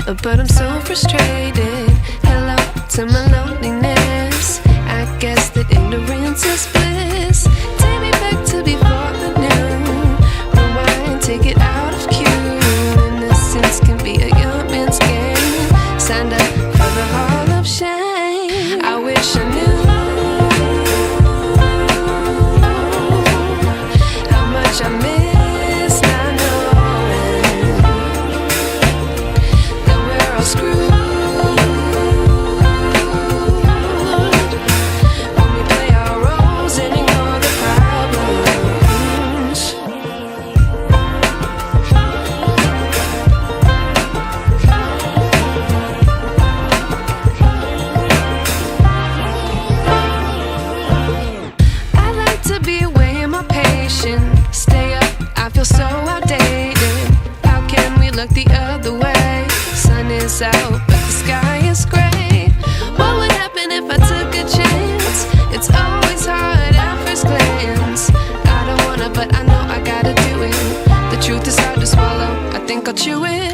but I'm so frustrated. Hello to my loneliness. I guess that ignorance is bliss. Take me back to before the new. Rewind, take it out of cue. Innocence can be a young man's game. Signed up for the hall of shame. I wish I knew how much I miss not knowing that we're all screwed when we play our roles and ignore the problems. I like to be away in my patience. Stay up, I feel so outdated. How can we look the other way? Sun is out, but the sky is gray. What would happen if I took a chance? It's always hard at first glance. I don't wanna, but I know I gotta do it. The truth is hard to swallow, I think I'll chew it.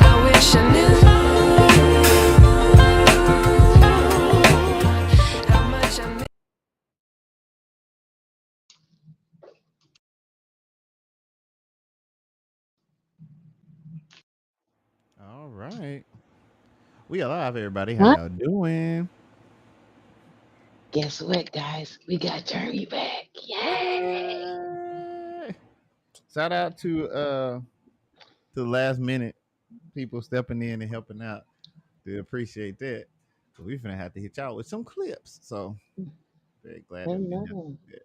I wish I knew how much I miss. All right. We alive, everybody. How What? y'all doing? Guess what, guys? We got Jeremy back. Yay! Yay! Shout out to the last minute people stepping in and helping out. We appreciate that. So we finna have to hit y'all with some clips. So very glad that we didn't have to Hello. do that.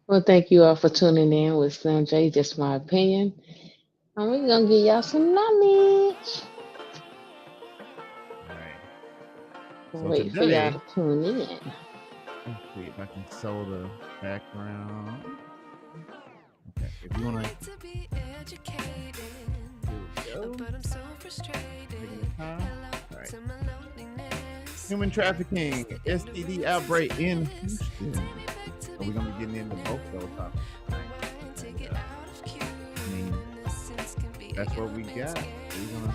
Well, thank you all for tuning in with Slim J. Just my opinion. And we're gonna give y'all some knowledge. All right. So Wait for y'all today, to tune in. let's see if I can show the background. Okay, if you wanna, To be educated, here we go. but I'm so frustrated. Taking the time. Hello All right. to my loneliness. Human trafficking, STD outbreak in Houston. So we're gonna be getting into both those topics tonight. And, I mean, that's what we got. We're gonna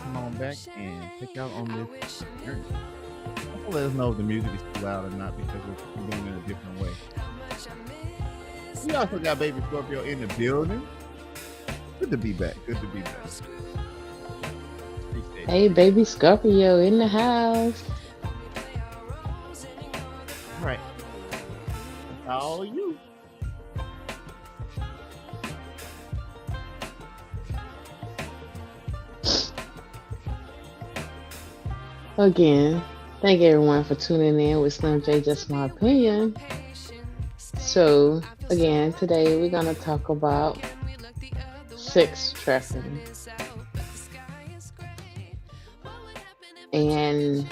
come on back and take out on this journey. Also, let us know if the music is too loud or not because we're doing it a different way. We also got Baby Scorpio in the building. Good to be back. Good to be back. Appreciate it. Hey, baby Scorpio in the house. All right. That's all you. Again, thank everyone for tuning in with Slim J. Just my opinion. So, again, today we're gonna talk about sex trafficking and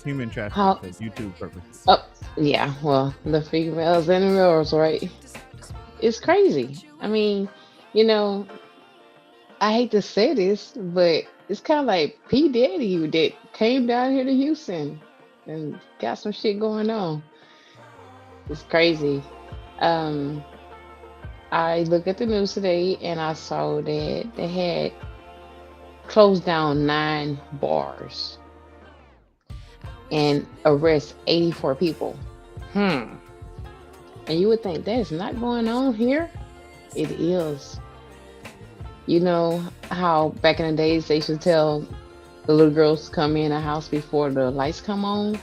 Human trafficking how. for YouTube purposes. Oh, yeah. Well, the females and the males, right? It's crazy. I mean, you know, I hate to say this, but it's kind of like P Daddy that came down here to Houston and got some shit going on. It's crazy. Um, I looked at the news today and I saw that they had closed down 9 bars and arrest 84 people. Hmm. And you would think that is not going on here. It is. You know how back in the days they should tell the little girls to come in a house before the lights come on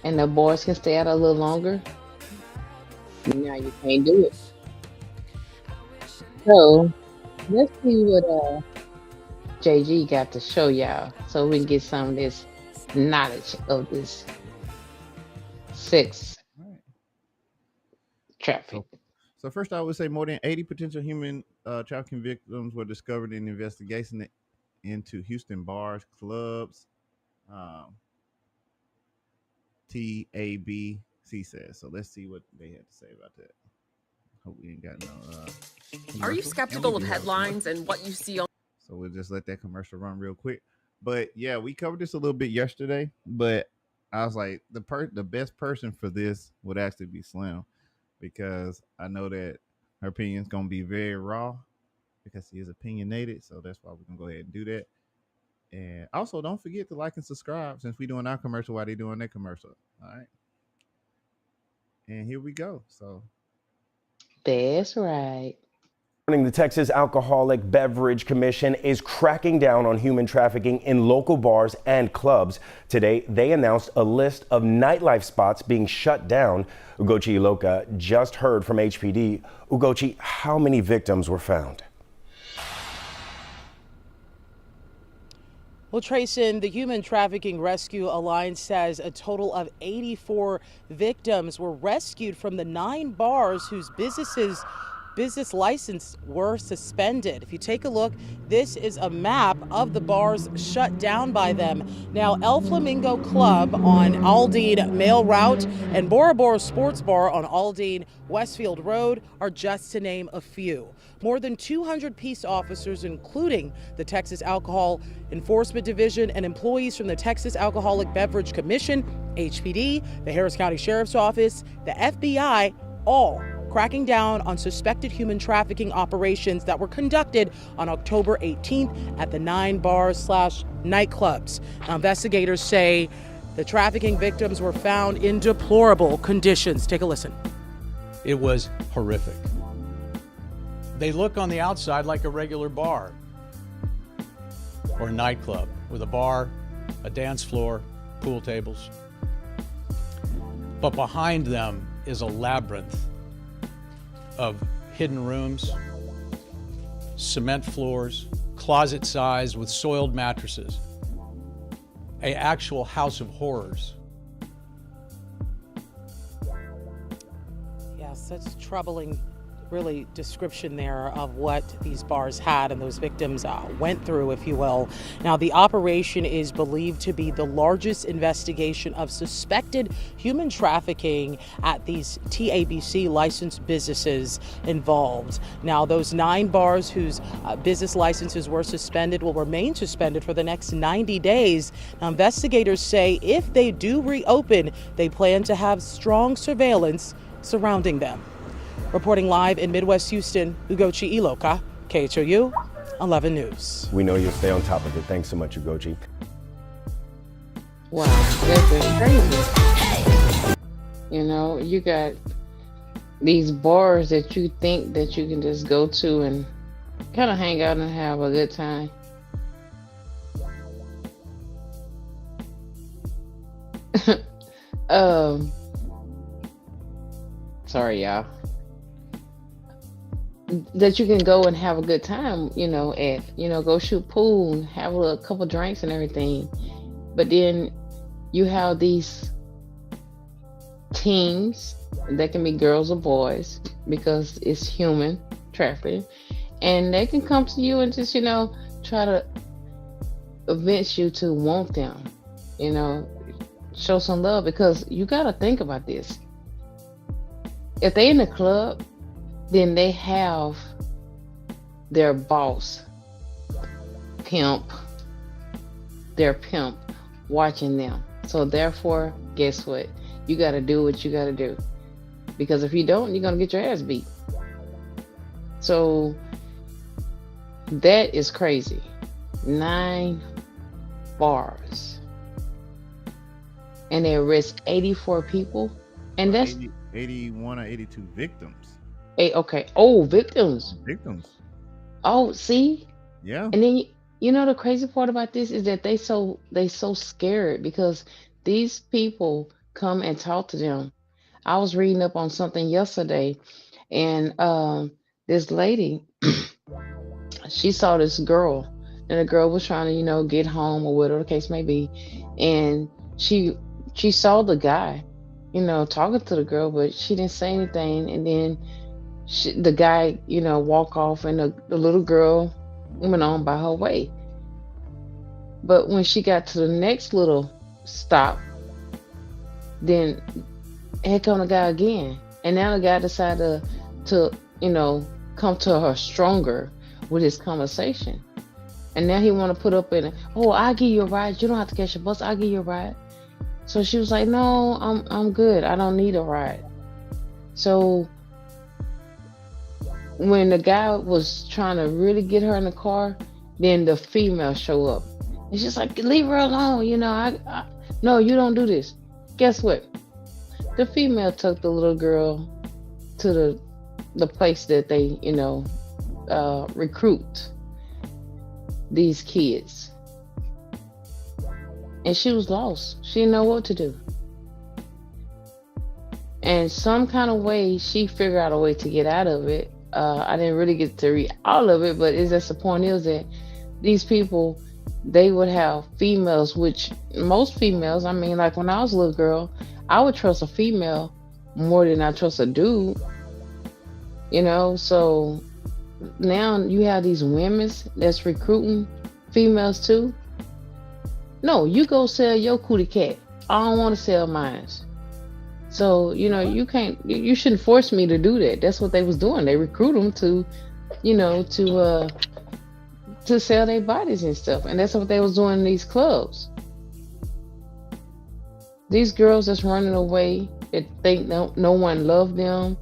and the boys can stay out a little longer? Now you can't do it. So let's see what JG got to show y'all so we can get some of this knowledge of this sex All right. traffic. So, so first, I would say more than 80 potential human trafficking victims were discovered in the investigation into Houston bars, clubs, um, TAB C said. So let's see what they had to say about that. Hope we ain't got no. Are you commercial. skeptical And we of do have a headlines commercial. and what you see on? So we'll just let that commercial run real quick. But yeah, we covered this a little bit yesterday. But I was like, the best person for this would actually be Slim, because I know that her opinion is gonna be very raw because he is opinionated. So that's why we're gonna go ahead and do that. And also, don't forget to like and subscribe since we're doing our commercial while they're doing their commercial. All right. And here we go. So That's right. The Texas Alcoholic Beverage Commission is cracking down on human trafficking in local bars and clubs. Today, they announced a list of nightlife spots being shut down. Ugochi Iloka just heard from HPD. Ugochi, how many victims were found? Well, Trayson, the Human Trafficking Rescue Alliance says a total of 84 victims were rescued from the 9 bars whose business license were suspended. If you take a look, this is a map of the bars shut down by them. Now, El Flamingo Club on Aldine Mail Route and Bora Bora Sports Bar on Aldine Westfield Road are just to name a few. More than 200 peace officers, including the Texas Alcohol Enforcement Division and employees from the Texas Alcoholic Beverage Commission, HPD, the Harris County Sheriff's Office, the FBI, all cracking down on suspected human trafficking operations that were conducted on October 18th at the 9 bars/nightclubs. Now, investigators say the trafficking victims were found in deplorable conditions. Take a listen. It was horrific. They look on the outside like a regular bar or a nightclub with a bar, a dance floor, pool tables. But behind them is a labyrinth of hidden rooms, cement floors, closet size with soiled mattresses, an actual house of horrors. Yes, that's troubling, really, description there of what these bars had and those victims went through, if you will. Now, the operation is believed to be the largest investigation of suspected human trafficking at these TABC licensed businesses involved. Now, those 9 bars whose business licenses were suspended will remain suspended for the next 90 days. Now, investigators say if they do reopen, they plan to have strong surveillance surrounding them. Reporting live in Midwest Houston, Ugochi Iloka, KHOU 11 News. We know you'll stay on top of it. Thanks so much, Ugochi. Wow, that's crazy. You know, you got these bars that you think that you can just go to and kind of hang out and have a good time. Sorry, y'all. That you can go and have a good time, go shoot pool, have a couple drinks and everything. But then you have these teens that can be girls or boys because it's human trafficking, and they can come to you and just, try to convince you to want them, show some love, because you got to think about this. If they in the club, then they have their boss, their pimp watching them. So therefore, guess what? You got to do what you got to do. Because if you don't, you're going to get your ass beat. So that is crazy. 9 bars. And they arrest 84 people. And that's 81 or 82 victims. Okay. Oh, victims. Victims. Oh, see? Yeah. And then the crazy part about this is that they so scared because these people come and talk to them. I was reading up on something yesterday, and this lady, she saw this girl, and the girl was trying to, get home or whatever the case may be, and she saw the guy, talking to the girl, but she didn't say anything, and then the guy, walk off, and the little girl went on by her way. But when she got to the next little stop, then And here come the guy again. And now the guy decided to, you know, come to her stronger with his conversation. And now he want to put up in it. Oh, I'll give you a ride. You don't have to catch a bus. I'll give you a ride. So she was like, no, I'm good. I don't need a ride. So when the guy was trying to really get her in the car, then the female show up. And she's like, leave her alone. You know, no, you don't do this. Guess what? The female took the little girl to the place that they, you know, recruit these kids. And she was lost. She didn't know what to do. And some kind of way, she figured out a way to get out of it. I didn't really get to read all of it, but it's just the point is that these people, they would have females, which most females, I mean, like when I was a little girl, I would trust a female more than I trust a dude, you know? So now you have these women that's recruiting females too. No, you go sell your cootie cat. I don't want to sell mine. So, you know, you shouldn't force me to do that. That's what they was doing. They recruit them to, you know, to sell their bodies and stuff. And that's what they was doing in these clubs. These girls that's running away that think no one loved them,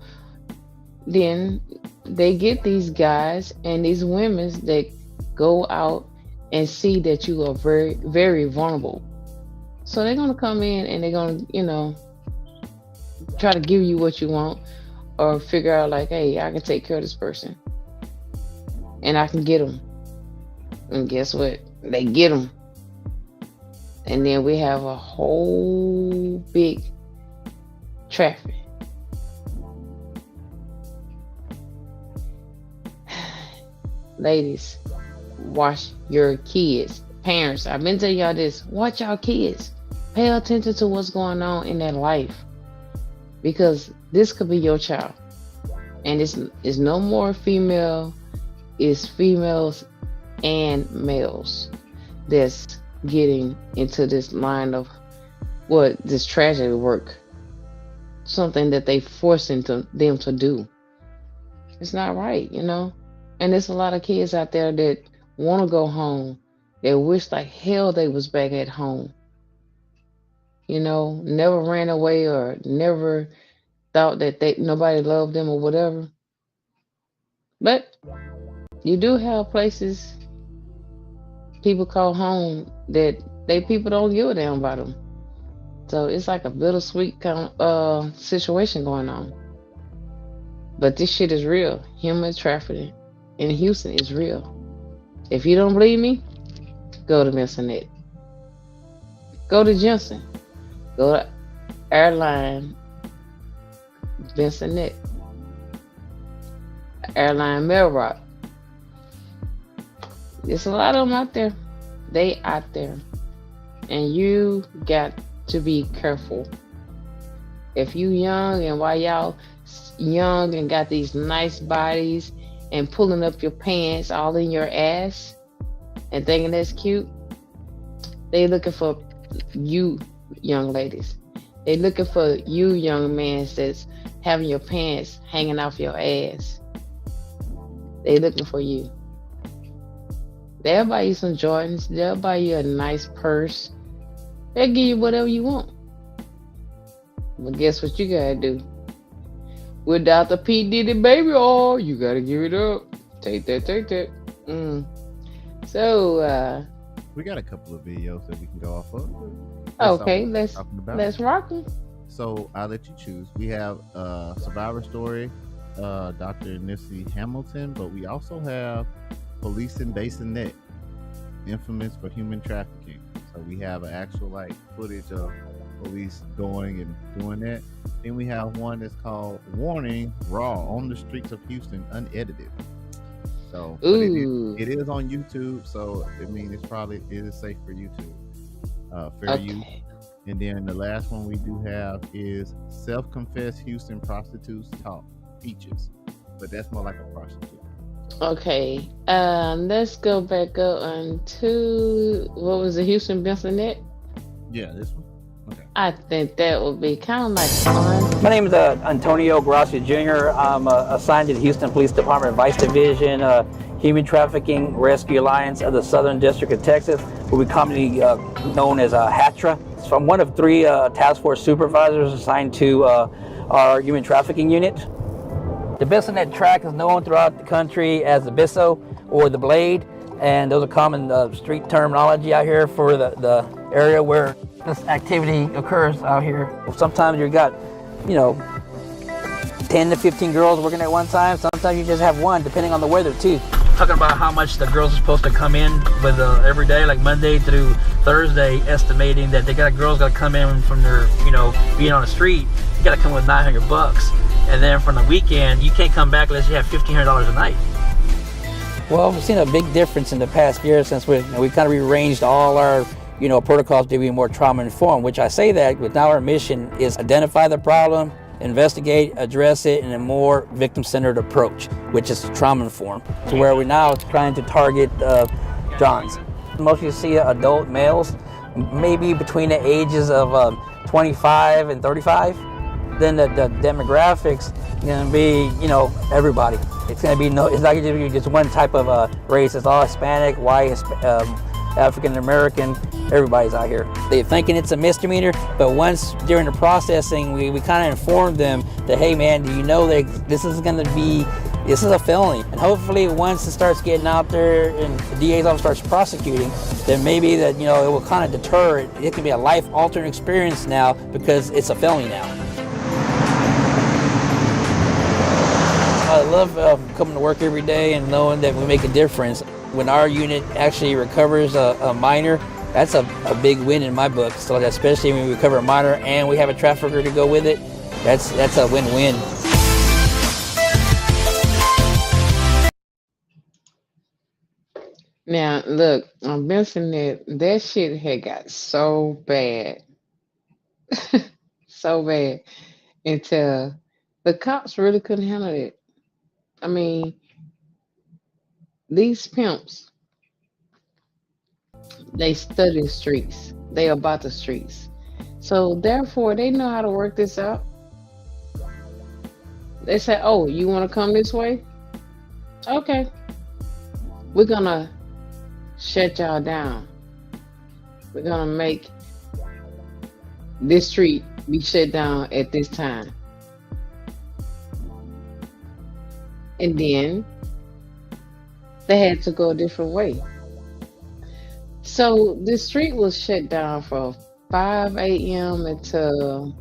then they get these guys and these women that go out and see that you are very, very vulnerable. So they're going to come in and they're going to, you know, try to give you what you want, or figure out like, hey, I can take care of this person and I can get them. And guess what? They get them. And then we have a whole big traffic. Ladies, watch your kids. Parents, I've been telling y'all this. Watch your kids. Pay attention to what's going on in their life. Because this could be your child. And it's no more female. It's females and males that's getting into this line of this tragedy work. Something that they forcing them to do. It's not right, you know? And there's a lot of kids out there that want to go home. They wish like hell they was back at home. You know, never ran away or never thought that nobody loved them or whatever. But you do have places people call home that people don't give a damn about them. So it's like a bittersweet kind of situation going on. But this shit is real. Human trafficking in Houston is real. If you don't believe me, go to Bensonet. Go to Jensen. Go to Airline Bensonet. Airline Melrock. There's a lot of them out there. They out there. And you got to be careful. If you young and while y'all young and got these nice bodies and pulling up your pants all in your ass and thinking that's cute, they looking for you young ladies. They looking for you young men that's having your pants hanging off your ass. They looking for you. They'll buy you some Jordans. They'll buy you a nice purse. They'll give you whatever you want. But guess what you gotta do? Without the P. Diddy baby oil, you gotta give it up. Take that. So, we got a couple of videos that we can go off of. Okay, let's rock them. So I'll let you choose. We have Survivor Story, Dr. Nipsey Hamilton, but we also have Police in Bassinet, infamous for human trafficking. So we have an actual like footage of police going and doing that. Then we have one that's called Warning Raw on the Streets of Houston, unedited. So it is on YouTube, so I mean it is safe for YouTube. Fair use. And then the last one we do have is Self-Confessed Houston Prostitutes Talk Peaches, but that's more like a prostitute. Okay, let's go back up onto what was the Houston Bensonet? Yeah, this one. Okay. I think that would be kind of like fun. My name is Antonio Gracia Jr. I'm assigned to the Houston Police Department Vice Division Human Trafficking Rescue Alliance of the Southern District of Texas, what we commonly known as HATRA. So I'm one of 3 task force supervisors assigned to our human trafficking unit. The Bissonnet track is known throughout the country as the Bisso or the Blade, and those are common street terminology out here for the area where this activity occurs out here. Sometimes you got, 10 to 15 girls working at one time. Sometimes you just have one, depending on the weather too. Talking about how much the girls are supposed to come in with every day, like Monday through Thursday, estimating that girls got to come in from their, being on the street. You got to come with $900, and then from the weekend, you can't come back unless you have $1,500 a night. Well, we've seen a big difference in the past year since we kind of rearranged all our protocols to be more trauma informed, which I say that, but now our mission is identify the problem, investigate, address it in a more victim-centered approach, which is trauma informed, to where we're now trying to target Johns. Mostly you see adult males, maybe between the ages of 25 and 35. Then the demographics going to be, everybody. It's going to be it's not going to be just one type of race. It's all Hispanic, white, African American, everybody's out here. They're thinking it's a misdemeanor, but once during the processing, we kind of informed them that, hey man, do you know that this is a felony? And hopefully once it starts getting out there and the DA's office starts prosecuting, then maybe that, it will kind of deter it. It can be a life-altering experience now because it's a felony now. I love coming to work every day and knowing that we make a difference. When our unit actually recovers a minor, that's a big win in my book. So especially when we recover a minor and we have a trafficker to go with it, that's a win-win. Now, look, I'm mentioning that shit had got so bad. So bad. Until the cops really couldn't handle it. I mean, these pimps, they study the streets. They about the streets. So therefore, they know how to work this out. They say, oh, you want to come this way? Okay. We're going to shut y'all down. We're going to make this street be shut down at this time. And then they had to go a different way. So the street was shut down from 5 a.m. until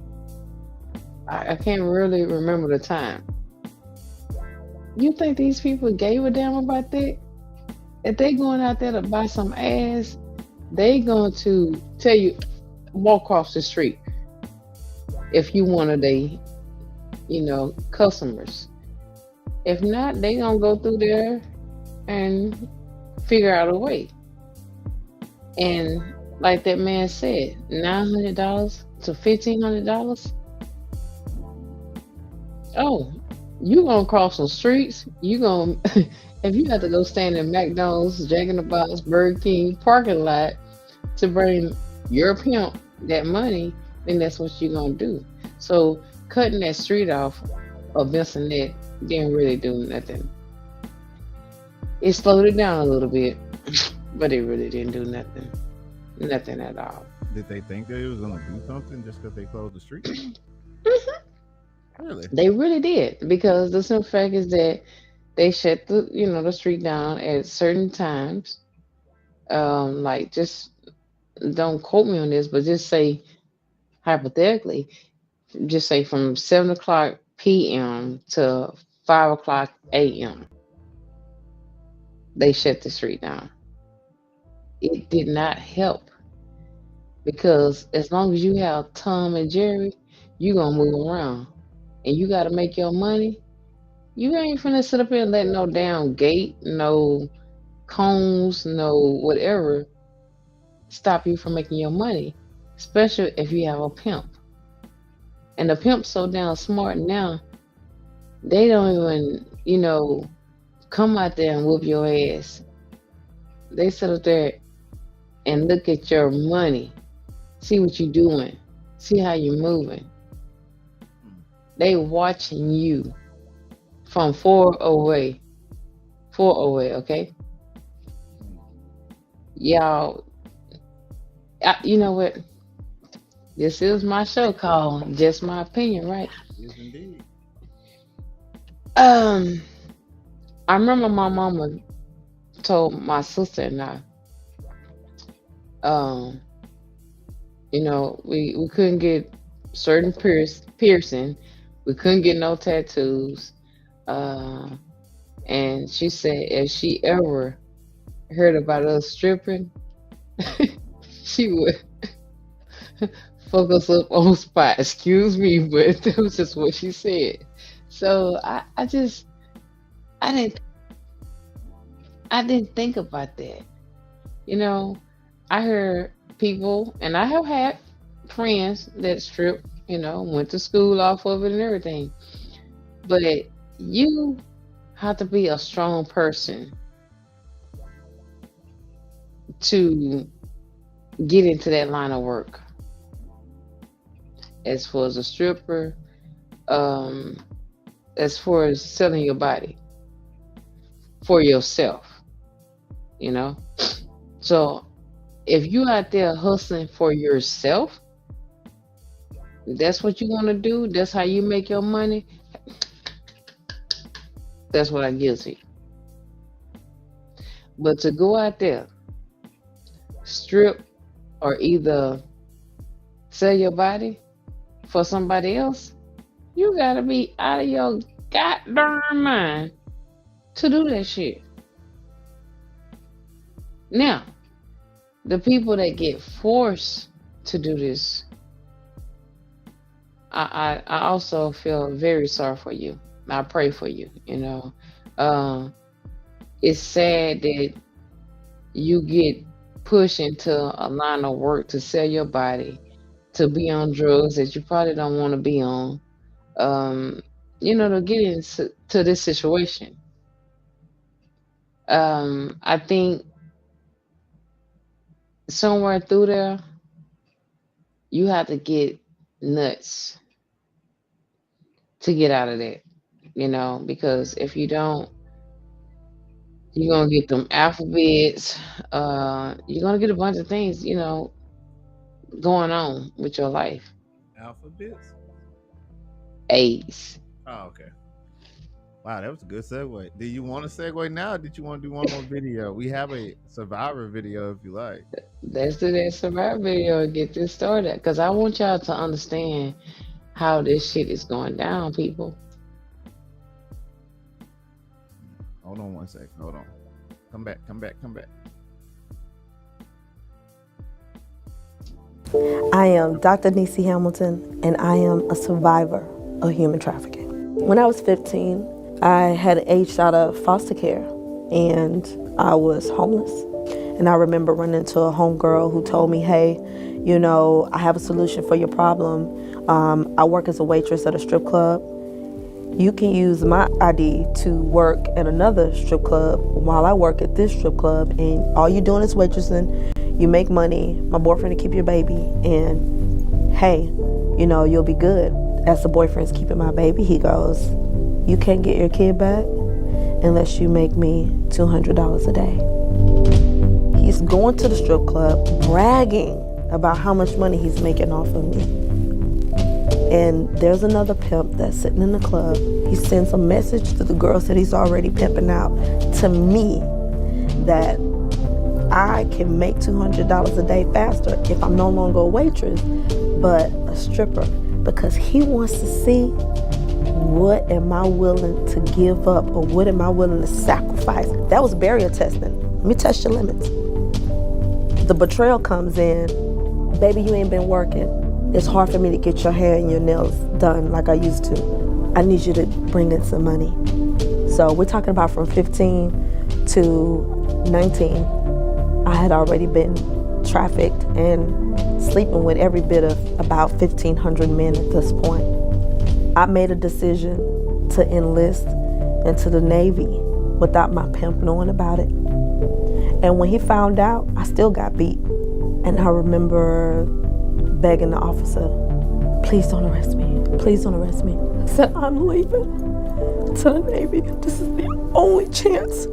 I can't really remember the time. You think these people gave a damn about that? If they going out there to buy some ass, they going to tell you, walk across the street if you one of they, customers. If not, they gonna go through there and figure out a way. And like that man said, $900 to $1,500. Oh, you gonna cross some streets? You gonna if you have to go stand in McDonald's, Jack in the Box, Burger King parking lot to bring your pimp that money, then that's what you're gonna do. So cutting that street off of Bissonnet didn't really do nothing. It slowed it down a little bit, but it really didn't do nothing. Nothing at all. Did they think that it was gonna do something just because they closed the street? Really? They really did, because the simple fact is that they shut the street down at certain times. Like, just don't quote me on this, but just say hypothetically, just say from 7:00 p.m. to 5:00 a.m. they shut the street down. It did not help, because as long as you have Tom and Jerry, you gonna move around and you gotta make your money. You ain't finna sit up here and let no damn gate, no cones, no whatever stop you from making your money, especially if you have a pimp. And the pimp's so damn smart now, they don't even, come out there and whoop your ass. They sit up there and look at your money, see what you're doing, see how you're moving. They watching you from far away, okay? Y'all, you know what? This is my show called Just My Opinion, right? Yes, indeed. Um, I remember my mama told my sister and I, um, we couldn't get certain piercing, we couldn't get no tattoos, uh, and she said if she ever heard about us stripping, she would fuck us up on spot. Excuse me, but that was just what she said. So I didn't I didn't think about that. You know, I heard people, and I have had friends that strip, went to school off of it and everything. But you have to be a strong person to get into that line of work. As far as a stripper, um, as far as selling your body for yourself, you know. So if you out there hustling for yourself, that's what you want to do. That's how you make your money. That's what I give to you. But to go out there, strip, or either sell your body for somebody else, you gotta be out of your goddamn mind to do that shit. Now, the people that get forced to do this, I also feel very sorry for you. I pray for you, It's sad that you get pushed into a line of work to sell your body, to be on drugs that you probably don't want to be on, to get into this situation. I think somewhere through there, you have to get nuts to get out of that, because if you don't, you're gonna get them alphabets. You're gonna get a bunch of things, going on with your life. Alphabets. AIDS. Oh, okay. Wow, that was a good segue. Do you want to segue now? Or did you want to do one more video? We have a survivor video if you like. Let's do that survivor video and get this started, because I want y'all to understand how this shit is going down, people. Hold on one second. Hold on. Come back. I am Dr. Niecy Hamilton, and I am a survivor of human trafficking. When I was 15, I had aged out of foster care, and I was homeless. And I remember running into a homegirl who told me, hey, I have a solution for your problem. I work as a waitress at a strip club. You can use my ID to work at another strip club while I work at this strip club, and all you're doing is waitressing. You make money, my boyfriend to keep your baby, and hey, you'll be good. As the boyfriend's keeping my baby, he goes, you can't get your kid back unless you make me $200 a day. He's going to the strip club, bragging about how much money he's making off of me. And there's another pimp that's sitting in the club. He sends a message to the girls that he's already pimping out to me that I can make $200 a day faster if I'm no longer a waitress, but a stripper, because he wants to see what am I willing to give up, or what am I willing to sacrifice. That was barrier testing. Let me test your limits. The betrayal comes in, baby, you ain't been working. It's hard for me to get your hair and your nails done like I used to. I need you to bring in some money. So we're talking about from 15 to 19. I had already been trafficked and sleeping with every bit of about 1,500 men at this point. I made a decision to enlist into the Navy without my pimp knowing about it. And when he found out, I still got beat. And I remember begging the officer please don't arrest me. Please don't arrest me. I said, I'm leaving to the Navy. This is the only chance.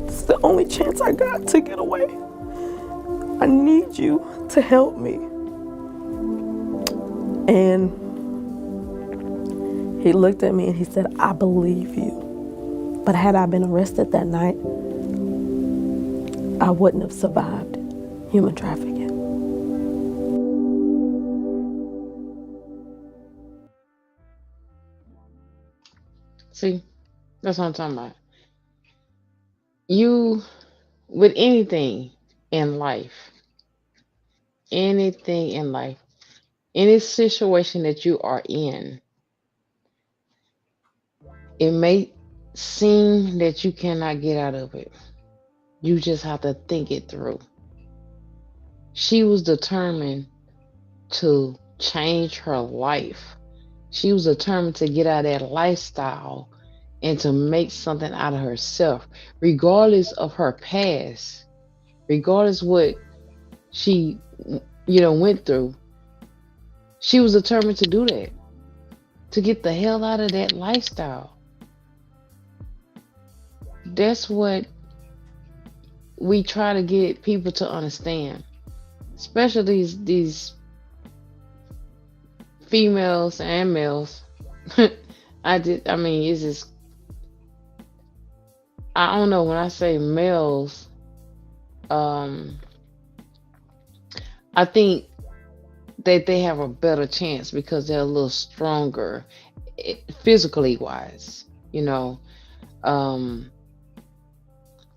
This is the only chance I got to get away. I need you to help me. And he looked at me and he said, I believe you. But had I been arrested that night, I wouldn't have survived human trafficking. See, that's what I'm talking about. You, with anything in life, anything in life, any situation that you are in, it may seem that you cannot get out of it. You just have to think it through. She was determined to change her life. She was determined to get out of that lifestyle and to make something out of herself, regardless of her past, regardless what she, went through. She was determined to do that, to get the hell out of that lifestyle. That's what we try to get people to understand, especially these females and males. It's just, I don't know, when I say males, I think that they have a better chance because they're a little stronger, physically wise,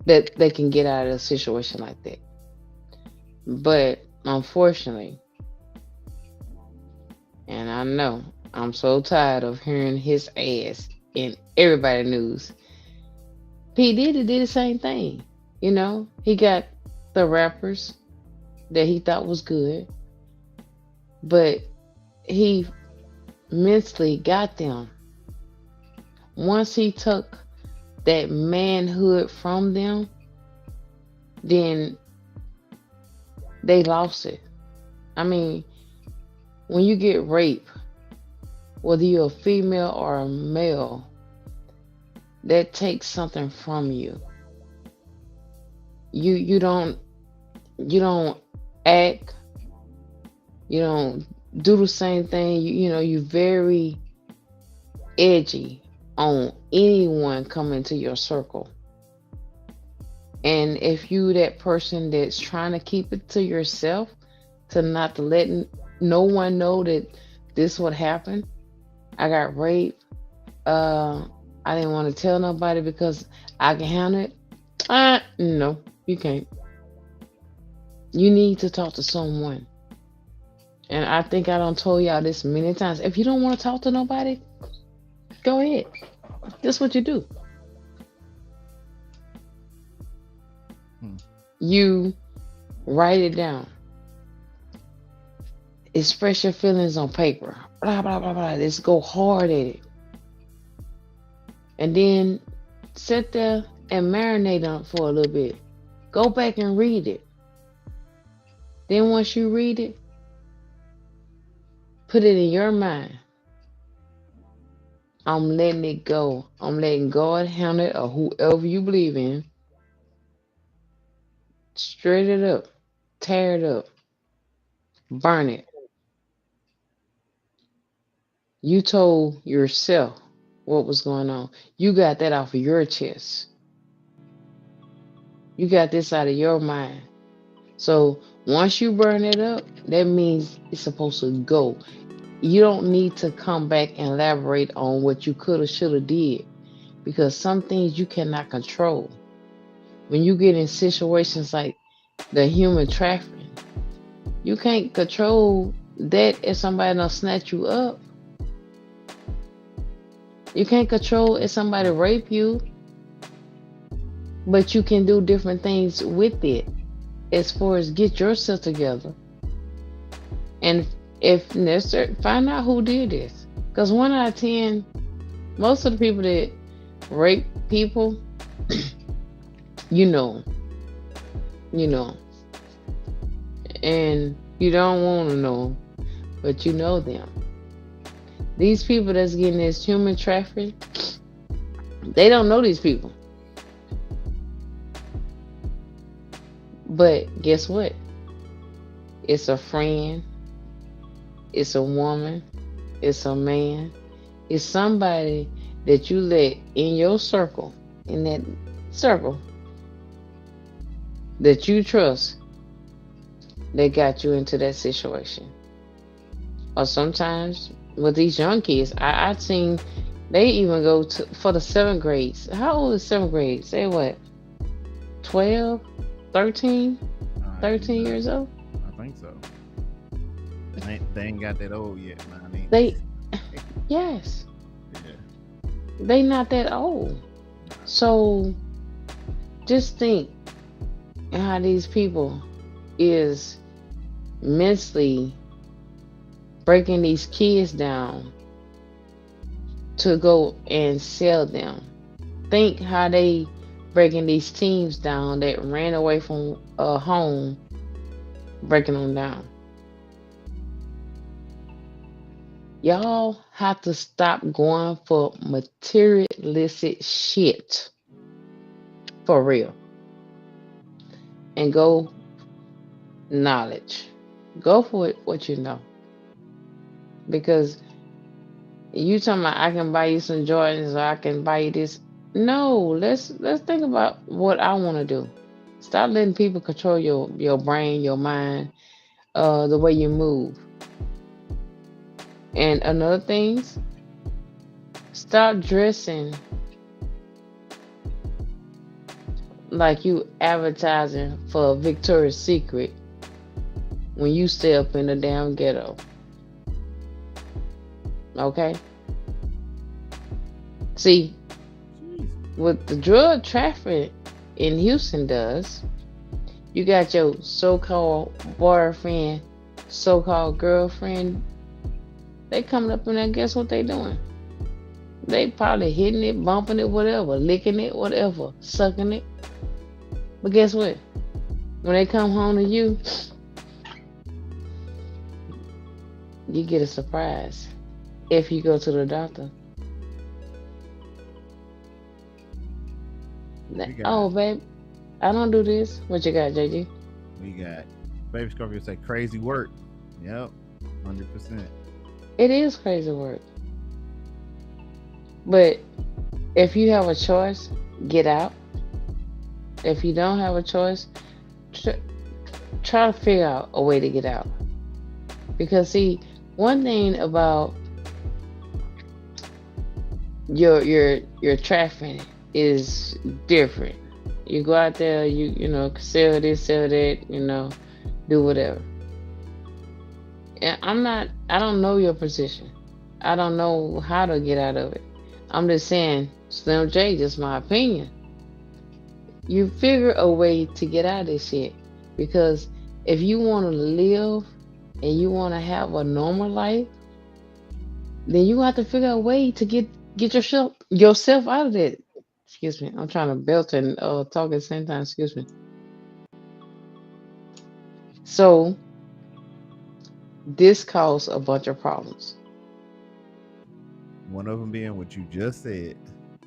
that they can get out of a situation like that. But unfortunately, and I know I'm so tired of hearing his ass in everybody's news, P. Diddy did the same thing. He got the rappers that he thought was good, but he mentally got them. Once he took that manhood from them, then they lost it. When you get raped, whether you're a female or a male, that takes something from you. You don't act, you don't do the same thing. You're very edgy on anyone coming to your circle. And if you that person that's trying to keep it to yourself, to not to let no one know that this would happen, I got raped, I didn't want to tell nobody because I can handle it. No, you can't. You need to talk to someone. And I think I done told y'all this many times. If you don't want to talk to nobody, go ahead. That's what you do. You write it down. Express your feelings on paper. Blah, blah, blah, blah. Just go hard at it. And then sit there and marinate on it for a little bit. Go back and read it. Then once you read it, put it in your mind. I'm letting it go. I'm letting God handle it, or whoever you believe in. Straight it up. Tear it up. Burn it. You told yourself what was going on. You got that off of your chest. You got this out of your mind. So once you burn it up, that means it's supposed to go. You don't need to come back and elaborate on what you could have, should have did, because some things you cannot control. When you get in situations like the human trafficking, you can't control that if somebody done snatch you up. You can't control if somebody rape you, but you can do different things with it as far as get yourself together. And if necessary, find out who did this. Because 1 out of 10, most of the people that rape people, you know. And you don't want to know. but you know them. These people that's getting this human trafficking, they don't know these people. But guess what? It's a friend, it's a woman, it's a man, it's somebody that you let in your circle, in that circle that you trust, that got you into that situation. Or sometimes with these young kids, I've seen they even go to for the seventh grades. How old is seventh grade? Say what? 12, 13, 13 years old? I think so. They ain't got that old yet, man. They, yes. Yeah. They not that old. So just think how these people is mentally breaking these kids down to go and sell them. Think how they breaking these teens down that ran away from a home, breaking them down. Y'all have to stop going for materialistic shit. For real. And go knowledge. Go for it, what you know. Because you talking about I can buy you some Jordans or I can buy you this. No, let's think about what I want to do. Stop letting people control your brain, your mind, the way you move. And another things, stop dressing like you advertising for Victoria's Secret when you stay up in the damn ghetto. Okay? See, what the drug traffic in Houston does, you got your so-called boyfriend, so-called girlfriend, they coming up in there, guess what they doing? They probably hitting it, bumping it, whatever, licking it, whatever, sucking it. But guess what? When they come home to you, you get a surprise if you go to the doctor. Oh, babe, I don't do this. What you got, JG? We got Baby Scorpio say crazy work. Yep, 100%. It is crazy work. But if you have a choice, get out. If you don't have a choice, try to figure out a way to get out. Because see, one thing about your trafficking is different. You go out there, you know, sell this, sell that, do whatever. And I don't know your position. I don't know how to get out of it. I'm just saying, Slim J, just my opinion. You figure a way to get out of this shit. Because if you want to live and you want to have a normal life, then you have to figure a way to get yourself out of it. Excuse me, I'm trying to belt and talk at the same time. Excuse me. So this caused a bunch of problems. One of them being what you just said.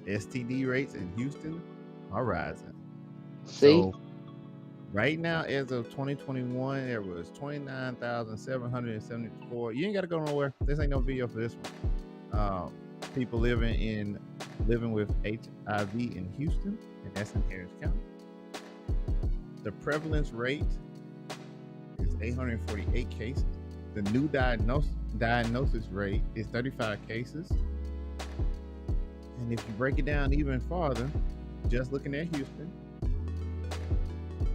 STD rates in Houston are rising. See? So right now, as of 2021, there was 29,774. You ain't got to go nowhere. This ain't no video for this one. People living with HIV in Houston, and that's in Harris County. The prevalence rate is 848 cases. The new diagnosis rate is 35 cases. And if you break it down even farther, just looking at Houston,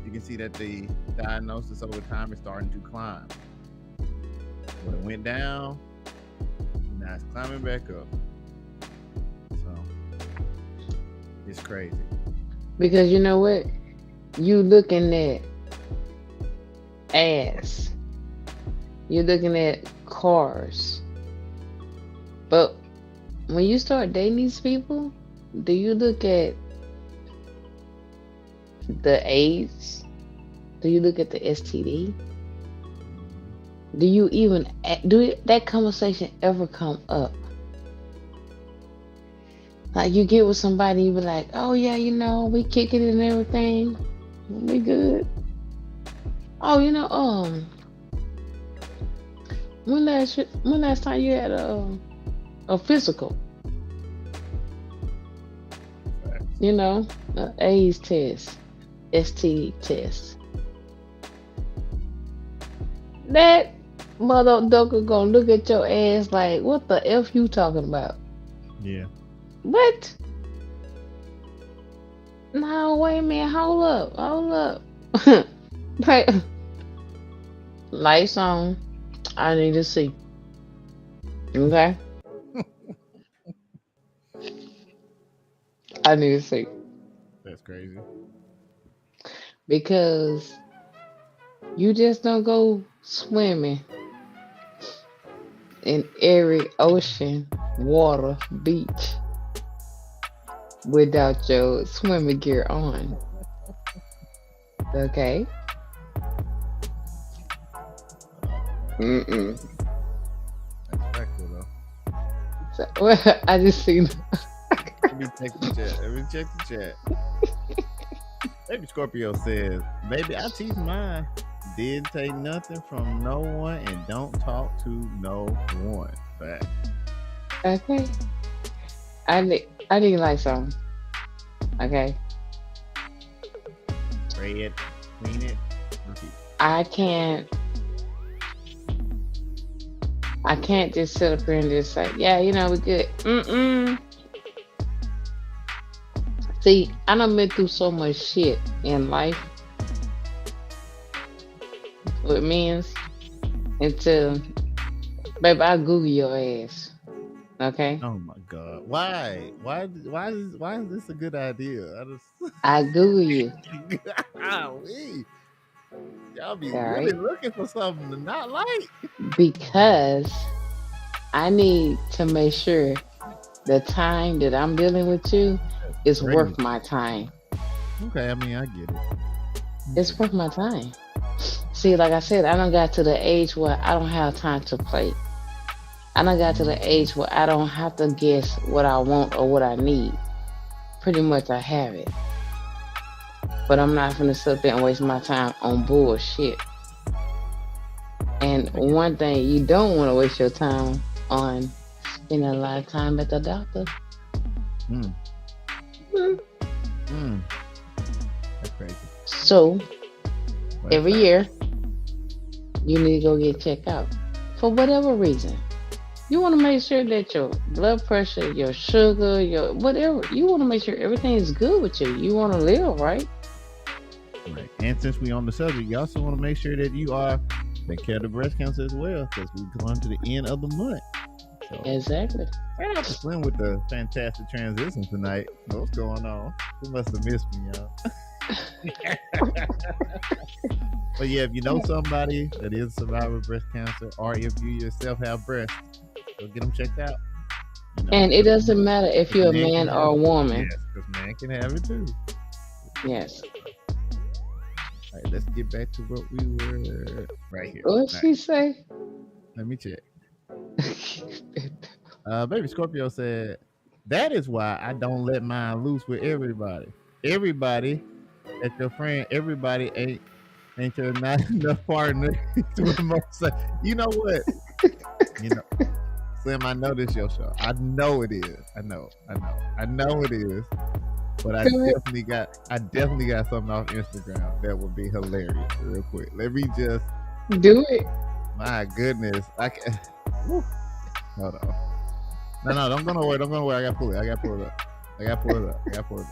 you can see that the diagnosis over time is starting to climb. When it went down, now it's climbing back up. So it's crazy. Because you know what? You looking at ass. You're looking at cars. But when you start dating these people, do you look at the AIDS? Do you look at the STD? Do you even that conversation ever come up? Like you get with somebody, you be like, "Oh yeah, we kick it and everything, we good." Oh, when last time you had a physical, a AIDS test, STD test? That motherfucker gonna look at your ass like, "What the f you talking about?" Yeah. What? No, wait a minute. Hold up. Like, lights on. I need to see. Okay, I need to see That's crazy. because you just don't go swimming in every ocean, water, beach without your swimming gear on. Okay. Mm-mm. That's factual though. So, I just seen. Let me check the chat. Let me check the chat. Baby Scorpio says, "Baby, I teach mine. Didn't take nothing from no one and don't talk to no one." Fact. Okay. I need like some. Okay. Spray it, clean it, repeat. I can't. I can't just sit up here and just say, "Yeah, we good." Mm-mm. See, I done been through so much shit in life with men's until, baby, I Google your ass. Okay? Oh my God! Why? Why is this a good idea? I Google you. Golly. Y'all be All really right? looking for something to not like. Because I need to make sure the time that I'm dealing with you is Crazy. worth my time. Okay, I mean I get it. It's worth my time. See, like I said, I done got to the age where I don't have time to play. I done got to the age where I don't have to guess what I want or what I need. Pretty much I have it. But I'm not gonna sit there and waste my time on bullshit. And one thing you don't want to waste your time on spending a lot of time at the doctor. Mm. Mm. Mm. That's crazy. So Well, every that's year you need to go get checked out for whatever reason. You want to make sure that your blood pressure, your sugar, your whatever, you want to make sure everything is good with you. You want to live, right? right. And since we on the subject, you also want to make sure that you are taking care of the breast cancer as well, because we come to the end of the month. So Exactly. shout out to Slim with the fantastic transition tonight. What's going on? You must have missed me, y'all. But yeah, if you know somebody that is a survivor of breast cancer, or if you yourself have breast, go get them checked out. And it doesn't matter if you're a man or a woman. Yes, because man can have it too. Yes. All right, let's get back to what we were right here. What she say? Let me check. Baby Scorpio said, "That is why I don't let mine loose with everybody. Everybody, at your friend, everybody ain't your not enough partner to remote." You know what? Slim, I know this your show. I know it is. I know it is. But I definitely got something off Instagram that would be hilarious. Real quick, let me just do it. My goodness, I can. Hold on. No, don't go nowhere. I got to pull it up.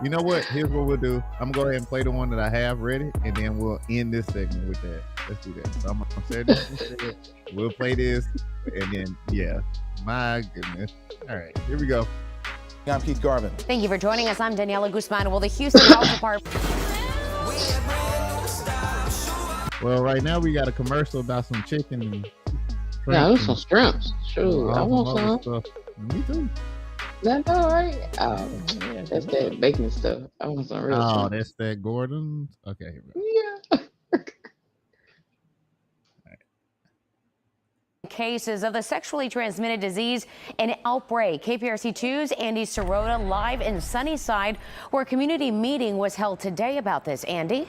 You know what? Here's what we'll do. I'm gonna go ahead and play the one that I have ready, and then we'll end this segment with that. Let's do that. So I'm saying this. We'll play this, and then yeah. My goodness. All right, here we go. I'm Keith Garvin. Thank you for joining us. I'm Daniela Guzman. Well, the Houston Health Department. Well, right now we got a commercial about some chicken and Yeah, there's some shrimps. Sure, I want some. stuff. Me too. That's all right. That's that bacon stuff. I want some real shrimp. That's that Gordon's. Okay, here we go. Yeah. cases of the sexually transmitted disease in Outbreak. KPRC2's Andy Sirota live in Sunnyside, where a community meeting was held today about this. Andy?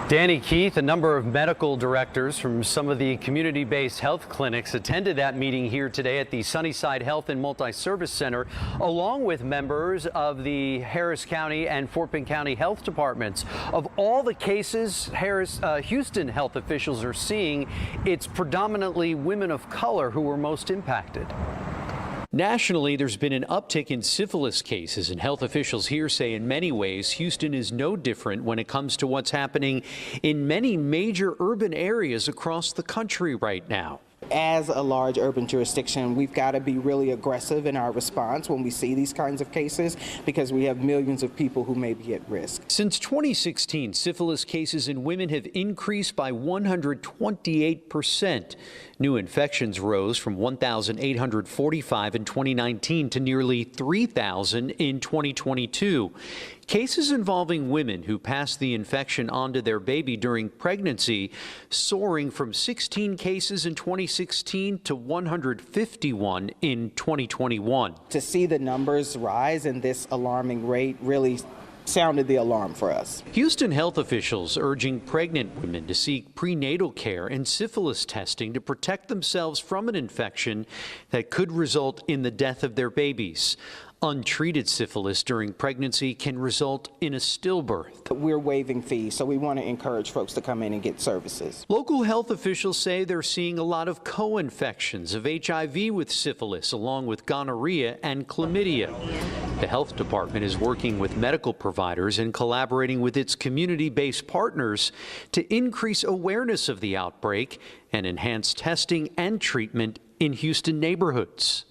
Danny Keith, a number of medical directors from some of the community-based health clinics attended that meeting here today at the Sunnyside Health and Multi-Service Center, along with members of the Harris County and Fort Bend County Health Departments. Of all the cases Houston health officials are seeing, it's predominantly women of color who were most impacted. Nationally, there's been an uptick in syphilis cases, and health officials here say in many ways Houston is no different when it comes to what's happening in many major urban areas across the country right now. As a large urban jurisdiction, we've got to be really aggressive in our response when we see these kinds of cases, because we have millions of people who may be at risk. Since 2016, syphilis cases in women have increased by 128%. New infections rose from 1,845 in 2019 to nearly 3,000 in 2022. Cases involving women who passed the infection onto their baby during pregnancy soaring from 16 cases in 2016 to 151 in 2021. To see the numbers rise in this alarming rate really sounded the alarm for us. Houston health officials urging pregnant women to seek prenatal care and syphilis testing to protect themselves from an infection that could result in the death of their babies. Untreated syphilis during pregnancy can result in a stillbirth. We're waiving fees, so we want to encourage folks to come in and get services. Local health officials say they're seeing a lot of co-infections of HIV with syphilis, along with gonorrhea and chlamydia. The health department is working with medical providers and collaborating with its community-based partners to increase awareness of the outbreak and enhance testing and treatment in Houston neighborhoods.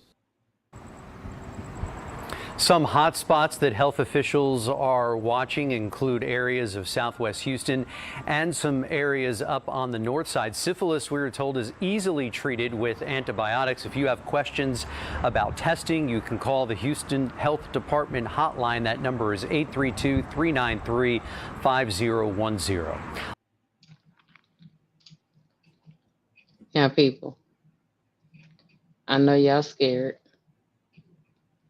Some hot spots that health officials are watching include areas of southwest Houston and some areas up on the north side. Syphilis, we were told, is easily treated with antibiotics. If you have questions about testing, you can call the Houston Health Department hotline. That number is 832-393-5010. Now, people, I know y'all scared,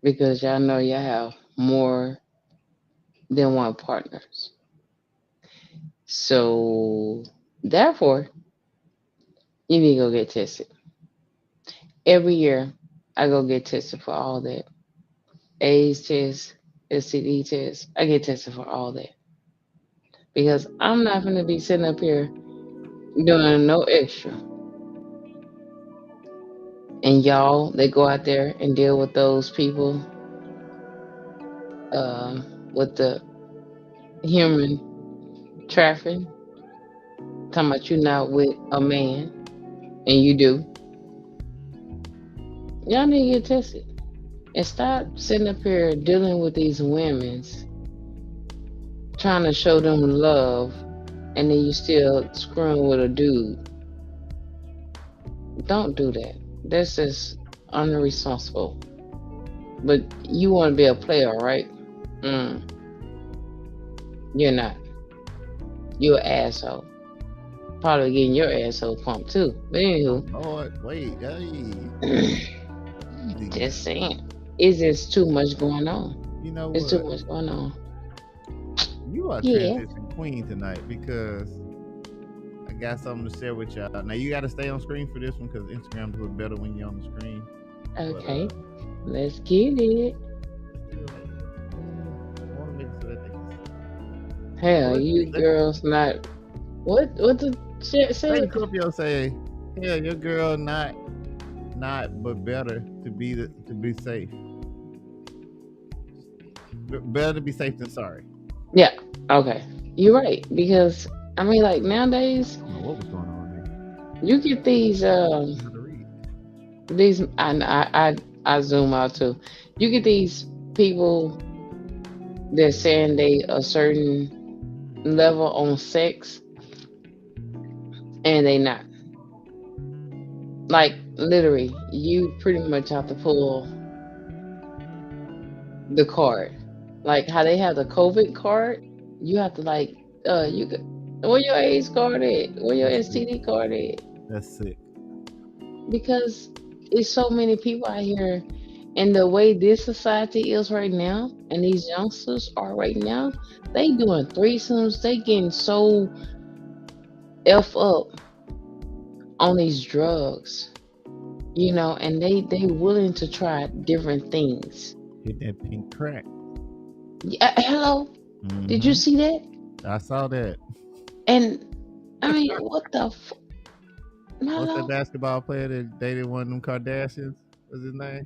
because y'all know y'all have more than one partners. So therefore, you need to go get tested. Every year, I go get tested for all that. AIDS test, STD test, I get tested for all that. Because I'm not going to be sitting up here doing no extra. And y'all, they go out there and deal with those people with the human trafficking. Talking about you not with a man, and you do. Y'all need to get tested. And stop sitting up here dealing with these women's, trying to show them love, and then you still screwing with a dude. Don't do that. That's just unresponsible. But you want to be a player, right? You're not. You're an asshole. Probably getting your asshole pumped too. But anywho. Lord, wait, Just saying. It's just too much going on. You know it's what? too much going on. You are transition queen tonight, because I got something to share with y'all. Now you got to stay on screen for this one, because Instagram does better when you're on the screen. Okay, let's get it. Hell, you girls not. What the shit say? Scorpio say, hell, your girl not but better to be safe. Better to be safe than sorry. Yeah. Okay. You're right, because I mean, like nowadays, what was going on there? You get these I zoom out too. You get these people that saying they a certain level on sex, and they not. Like literally, you pretty much have to pull the card. Like how they have the COVID card, you have to like where your AIDS card at? Where your STD card at? That's sick. because it's so many people out here, and the way this society is right now, and these youngsters are right now, they doing threesomes, they getting so f up on these drugs, and they willing to try different things. Hit that pink crack. Yeah, hello, did you see that? I saw that. And I mean, what the What's that hello? basketball player that dated one of them Kardashians? What's his name?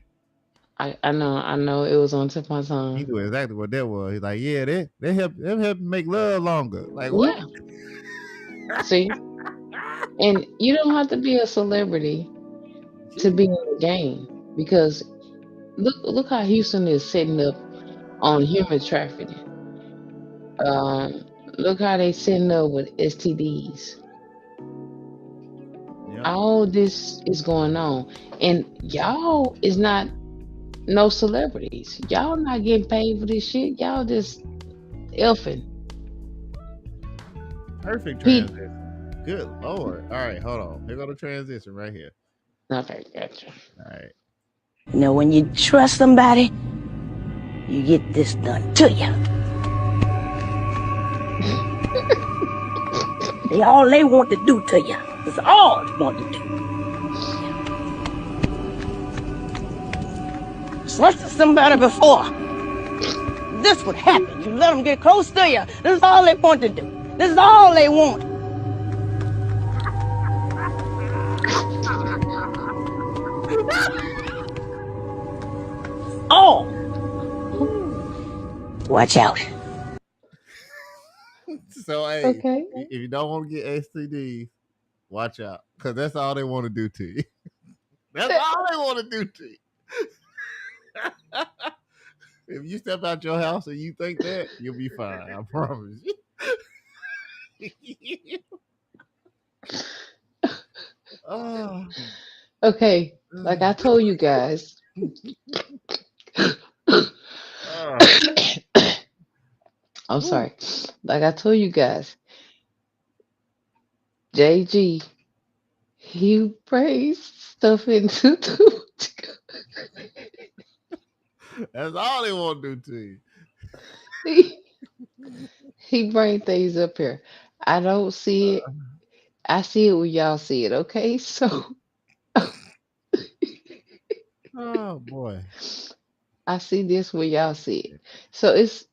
I know it was on tip of my He tongue. knew exactly what that was. He's like, yeah, they help make love longer. Like what? Yeah, see, and you don't have to be a celebrity to be in the game, because look how Houston is setting up on human trafficking. Um, Look how they setting up with STDs. Yeah. All this is going on, and y'all is not no celebrities. Y'all not getting paid for this shit. Y'all just elfing. Perfect Pete. transition. Good Lord. All right, hold on. Here go the transition right here. Okay, gotcha. All right. When you trust somebody, you get this done to you. All they want to do to you. That's all they want to do. Trusted somebody before. This would happen. You let them get close to you. This is all they want to do. This is all they want. Oh! Watch out. So, hey, Okay. if you don't want to get STDs, watch out. Because that's all they want to do to you. That's all they want to do to you. If you step out your house and you think that, you'll be fine. I promise you. Oh. Okay, like I told you guys. I'm sorry. Like I told you guys, JG, he brings stuff into the. That's all they want to do to you. He bring things up here. I don't see it. I see it when y'all see it. Okay, so Oh boy. I see this when y'all see it. So it's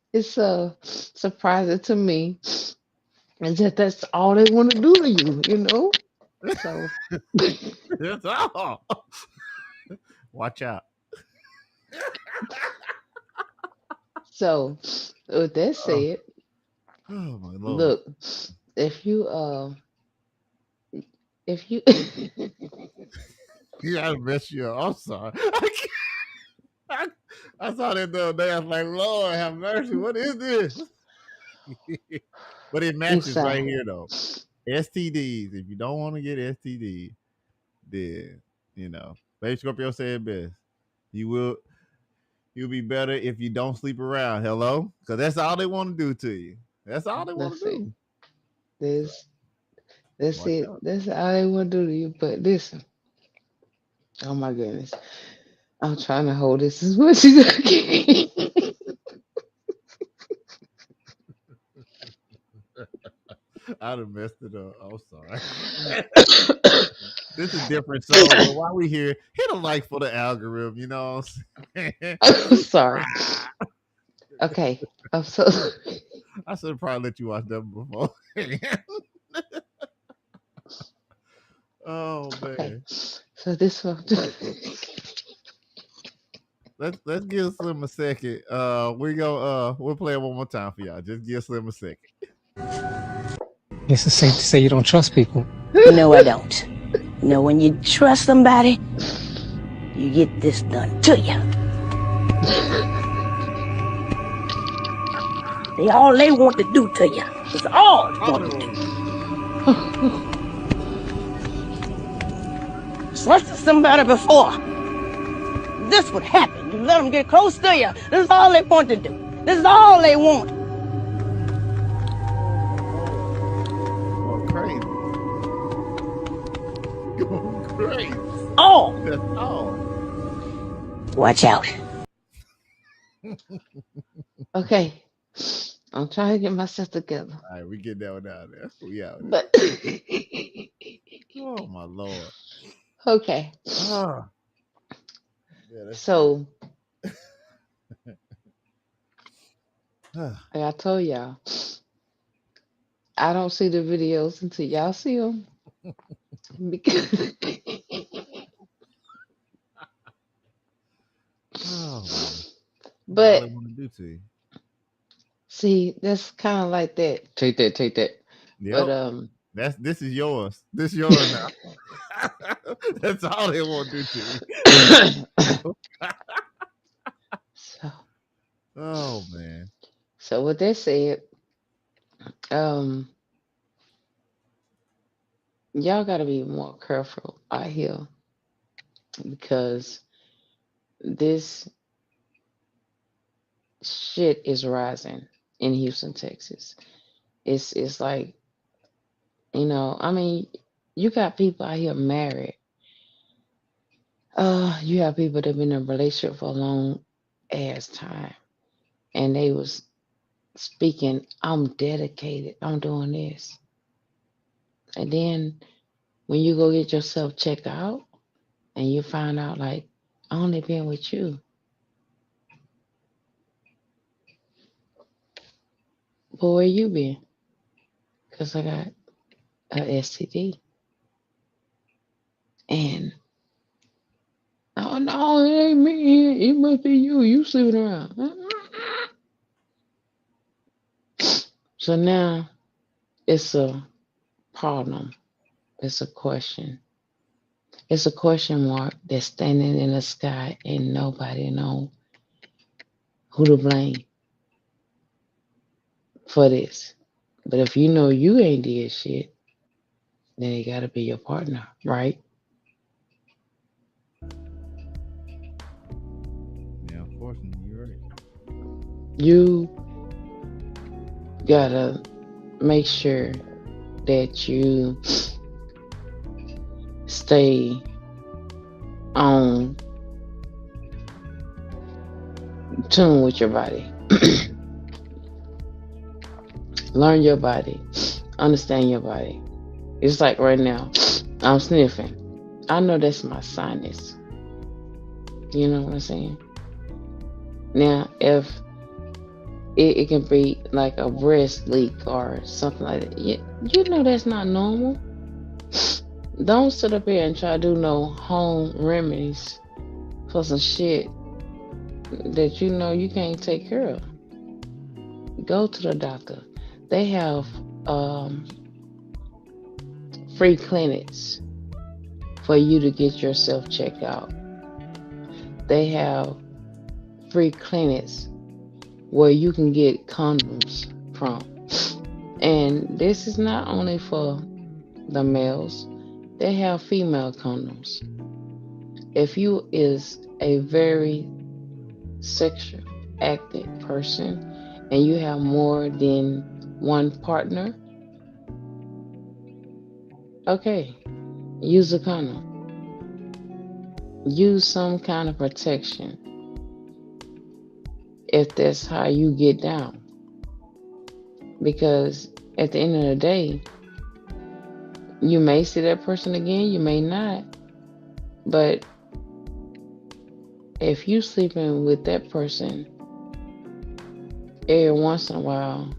surprising to me, is that that's all they want to do to you. So That's all. Watch out. So with that said, Oh my Lord. look, if you You gotta mess you up. I'm sorry. I saw that the other day. I was like, Lord have mercy. What is this? But it matches sorry. right here though. STDs. If you don't want to get STDs, then Baby Scorpio said best. You'll be better if you don't sleep around. Hello? Because that's all they want to do to you. That's all they want to do. That's Watch it. out. That's all they want to do to you. But listen, oh my goodness, I'm trying to hold this as much as I can. I done messed it up. I'm sorry. This is different. So while we here, hit a like for the algorithm. You know what I'm saying? I'm sorry. Okay, I'm so. I should have probably let you watch that before. Oh man. Okay, so this one. Let's give Slim a second. We'll play it one more time for y'all. Just give Slim a second. Guess it's safe to say you don't trust people. No, I don't. When you trust somebody, you get this done to you. All they want to do to you. That's all they want to do. Trusted somebody before. This would happen. You let them get close to you. This is all they want to do. This is all they want. Going crazy. Going crazy. all. That's all. Watch out. Okay. I'm trying to get myself together. All right, we get that one out there. We out there. But Oh my lord. okay. Ah. Yeah, that's So good. like I told y'all, I don't see the videos until y'all see them. Because Oh man. That's all they but want to do to you. see, that's kind of like that. Take that. But Yep. This is yours. This yours now. That's all they want to do to you. so Oh man. so what they said, um, y'all gotta be more careful out here because this shit is rising in Houston, Texas. It's like, I mean, you got people out here married. You have people that been in a relationship for a long ass time, and they was speaking, I'm dedicated, I'm doing this. And then when you go get yourself checked out and you find out like I only been with you, but where you been? Because I got a STD. And oh no, it ain't me. It must be you. You sleeping around. So now it's a problem. It's a question. It's a question mark that's standing in the sky and nobody know who to blame for this. But if you know you ain't did shit, then it gotta be your partner, right? Yeah, unfortunately, you're right. You gotta make sure that you stay on tune with your body. Learn your body. Understand your body. It's like right now, I'm sniffing. I know that's my sinus. You know what I'm saying? Now, if it can be like a breast leak or something like that, you know that's not normal. Don't sit up here and try to do no home remedies for some shit that you know you can't take care of. Go to the doctor. They have free clinics for you to get yourself checked out. They have free clinics where you can get condoms from. And this is not only for the males, they have female condoms. If you is a very sexual active person and you have more than one partner, okay, use a condom. Use some kind of protection if that's how you get down. Because at the end of the day, you may see that person again, you may not. But if you sleeping with that person every once in a while,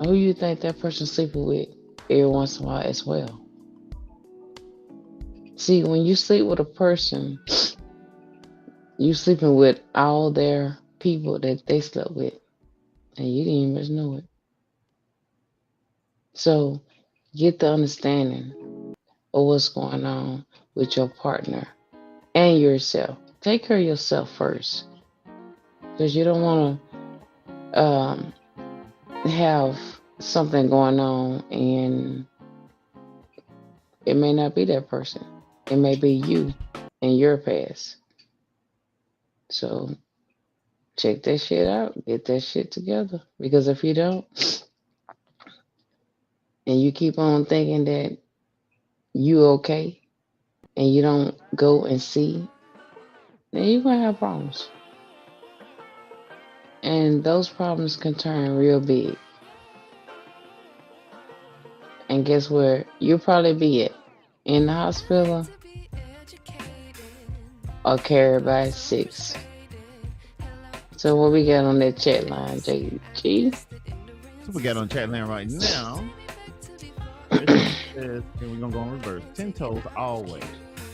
who you think that person sleeping with every once in a while as well? See, when you sleep with a person, you sleeping with all their people that they slept with, and you didn't even know it. So get the understanding of what's going on with your partner and yourself. Take care of yourself first, because you don't want to have something going on and it may not be that person. It may be you and your past. So check that shit out. Get that shit together. Because if you don't, and you keep on thinking that you okay, and you don't go and see, then you're gonna have problems. And those problems can turn real big. And guess where you'll probably be at? In the hospital or carried by 6. So what we got on that chat line, JG? So we got on chat line right now. It says, and we're gonna go in reverse. 10 toes always.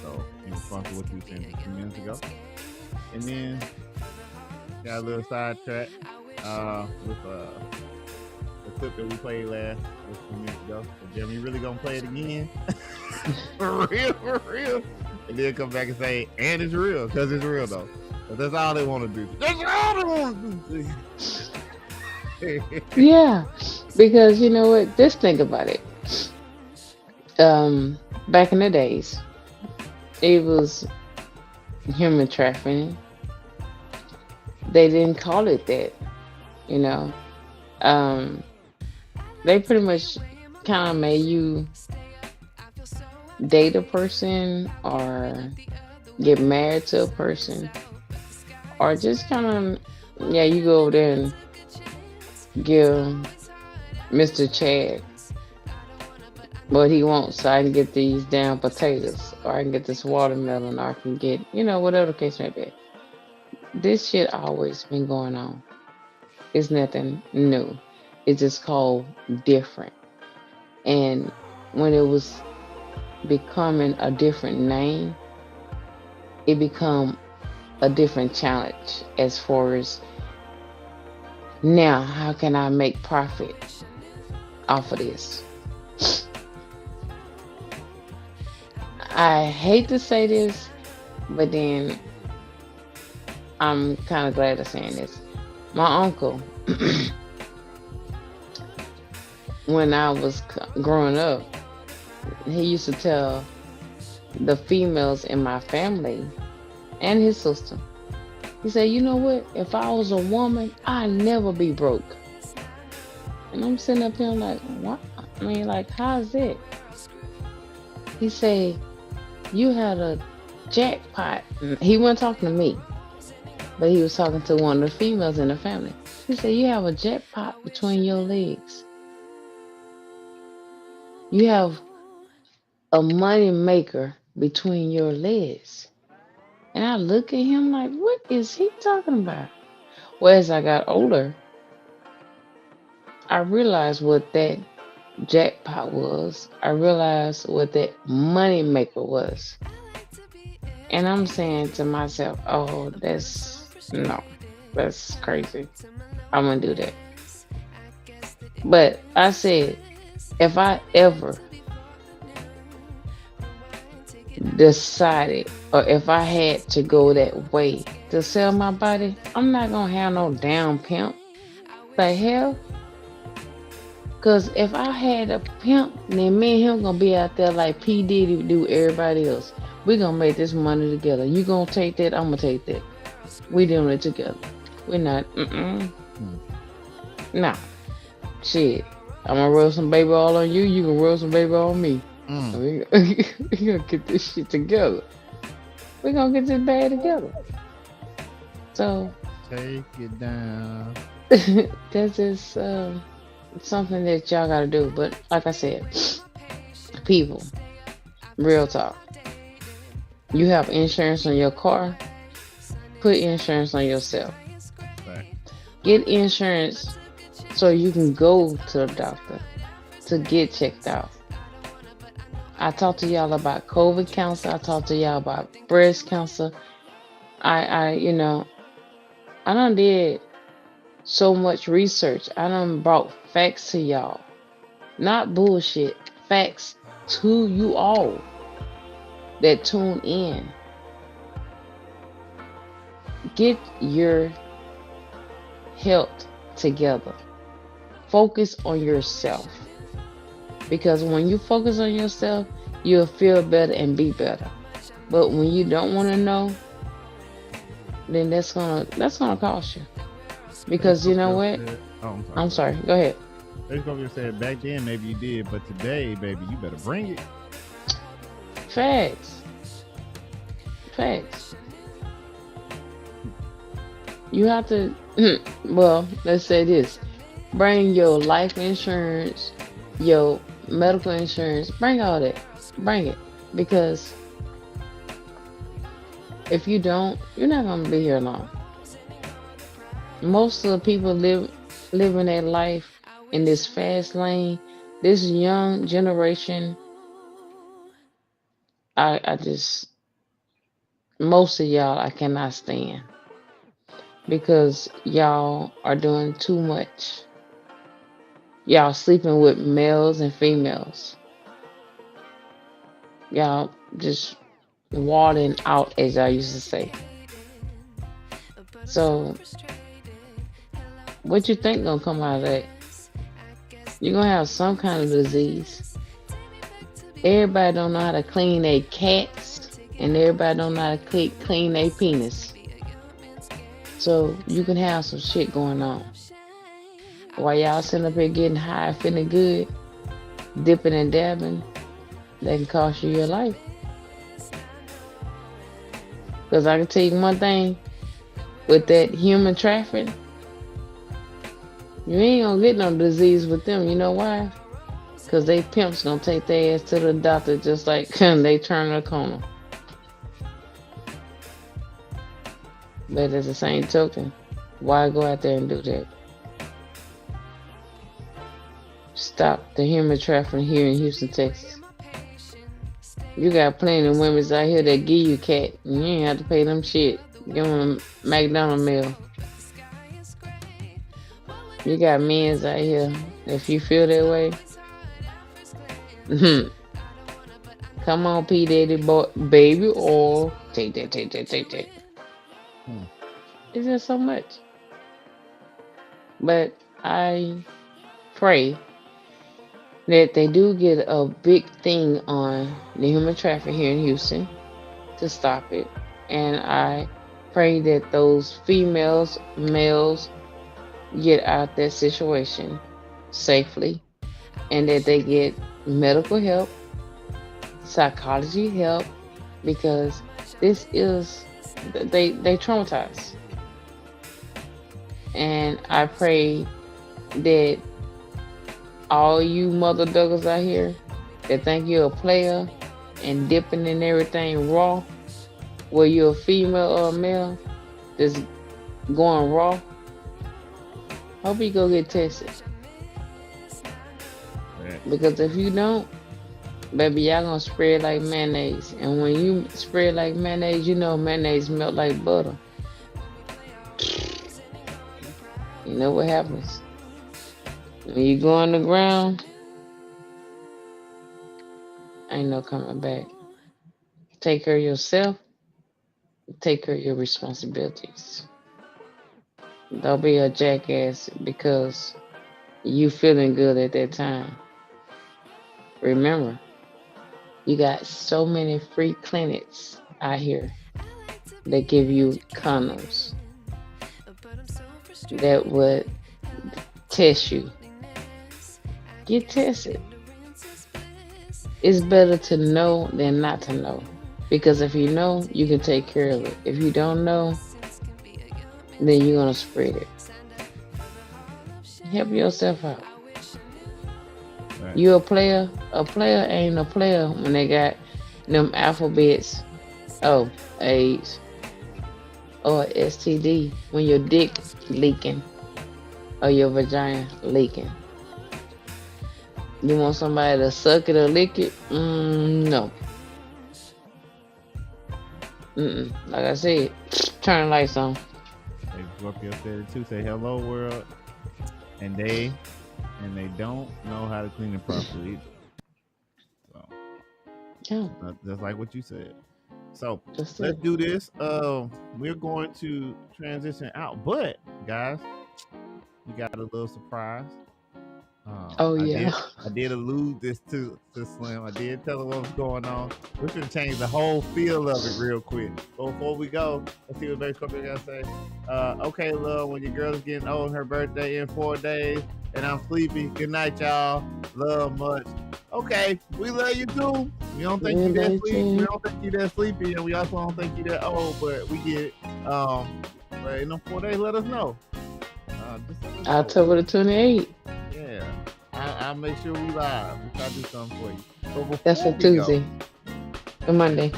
So in response to what you were saying a few minutes ago. And then got a little sidetrack with the clip that we played a few minutes ago. So Jeremy, really gonna play it again? For real. And then come back and say, and it's real, because it's real though. But that's all they want to do. That's all they want to do. Yeah, because you know what? Just think about it. Back in the days, it was human trafficking. They didn't call it that, you know. They pretty much kind of made you date a person or get married to a person, or just kind of, yeah, you go over there and give Mr. Chad what he wants, so I can get these damn potatoes, or I can get this watermelon, or I can get, you know, whatever the case may be. This shit always been going on. It's nothing new. It's just called different. And when it was becoming a different name, it become a different challenge as far as, now how can I make profit off of this? I hate to say this, but then I'm kind of glad of saying this. My uncle, when I was growing up, he used to tell the females in my family and his sister, he said, you know what? If I was a woman, I'd never be broke. And I'm sitting up here like, what? I mean, like, how's it? He said, you had a jackpot. He wasn't talking to me, but he was talking to one of the females in the family. He said, you have a jackpot between your legs. You have a money maker between your legs. And I look at him like, what is he talking about? Well, as I got older, I realized what that jackpot was. I realized what that money maker was. And I'm saying to myself, oh, that's crazy. I wouldn't do that. But I said, if I ever decided, or if I had to go that way to sell my body, I'm not gonna have no damn pimp. The hell? Cause if I had a pimp, then me and him gonna be out there like P. Diddy do everybody else. We gonna make this money together. You gonna take that, I'm gonna take that. We doing it together. We're not, Nah. Shit. I'm gonna rub some baby oil on you, you can rub some baby oil on me. We gonna get this shit together. We gonna get this bag together. So take it down. That's just something that y'all gotta do. But like I said, people, real talk. You have insurance on your car, put insurance on yourself. Right. Get insurance so you can go to the doctor to get checked out. I talked to y'all about COVID cancer. I talked to y'all about breast cancer. I done did so much research. I done brought facts to y'all. Not bullshit. Facts to you all that tune in. Get your health together. Focus on yourself. Because when you focus on yourself, you'll feel better and be better. But when you don't want to know, then that's gonna cost you. Because you know what? I'm sorry. Go ahead. Facebook said back then maybe you did, but today, baby, you better bring it. Facts. Facts. You have to, well, let's say this. Bring your life insurance, your medical insurance, bring all that. Bring it. Because if you don't, you're not going to be here long. Most of the people living their life in this fast lane. This young generation, I just, most of y'all I cannot stand because y'all are doing too much. Y'all sleeping with males and females. Y'all just walling out, as I used to say. So, what you think gonna come out of that? You're gonna have some kind of disease. Everybody don't know how to clean their cats, and everybody don't know how to clean their penis. So you can have some shit going on. While y'all sitting up here getting high, feeling good, dipping and dabbing, that can cost you your life. Because I can tell you one thing, with that human trafficking, you ain't gonna get no disease with them. You know why? Because they pimps gonna take their ass to the doctor just like they turn the corner. But at the same token, why go out there and do that? Stop the human trafficking here in Houston, Texas. You got plenty of women out here that give you cat, and you ain't have to pay them shit. Give them a McDonald's meal. You got men's out here. If you feel that way, come on, P. Daddy, boy, baby, or take that. It's just so much. But I pray that they do get a big thing on the human trafficking here in Houston to stop it. And I pray that those females, males get out that situation safely and that they get medical help, psychology help, because this is, they traumatized. And I pray that all you mother duggers out here that think you're a player and dipping in everything raw, where you're a female or a male that's going raw, hope you go get tested. Because if you don't, baby, y'all gonna spread like mayonnaise. And when you spread like mayonnaise, you know mayonnaise melt like butter. You know what happens? When you go on the ground, ain't no coming back. Take care of yourself. Take care of your responsibilities. Don't be a jackass because you feeling good at that time. Remember, you got so many free clinics out here that give you condoms that would test you. Get tested. It's better to know than not to know. Because if you know, you can take care of it. If you don't know, then you're going to spread it. Help yourself out. Right. You a player? A player ain't a player when they got them alphabets. Oh, AIDS. Or STD. When your dick leaking. Or your vagina leaking. You want somebody to suck it or lick it? No. Like I said, turn the lights on. They go up your there too, say hello world, and they don't know how to clean it properly either. So, yeah, just like what you said. So let's do this. We're going to transition out, but guys, we got a little surprise. I did allude this to Slim. I did tell her what was going on. We're gonna change the whole feel of it real quick. But before we go, let's see what Baby Scorpio gotta say. Okay, love, when your girl is getting old, her birthday in 4 days, and I'm sleepy. Good night, y'all. Love much. Okay, we love you too. We don't think you that sleepy. We don't think you that sleepy, and we also don't think you that old. But we get it. But in them 4 days, let us know. October the 28th. Yeah, I'll make sure we live. We try to do something for you. But That's a Tuesday. A Monday.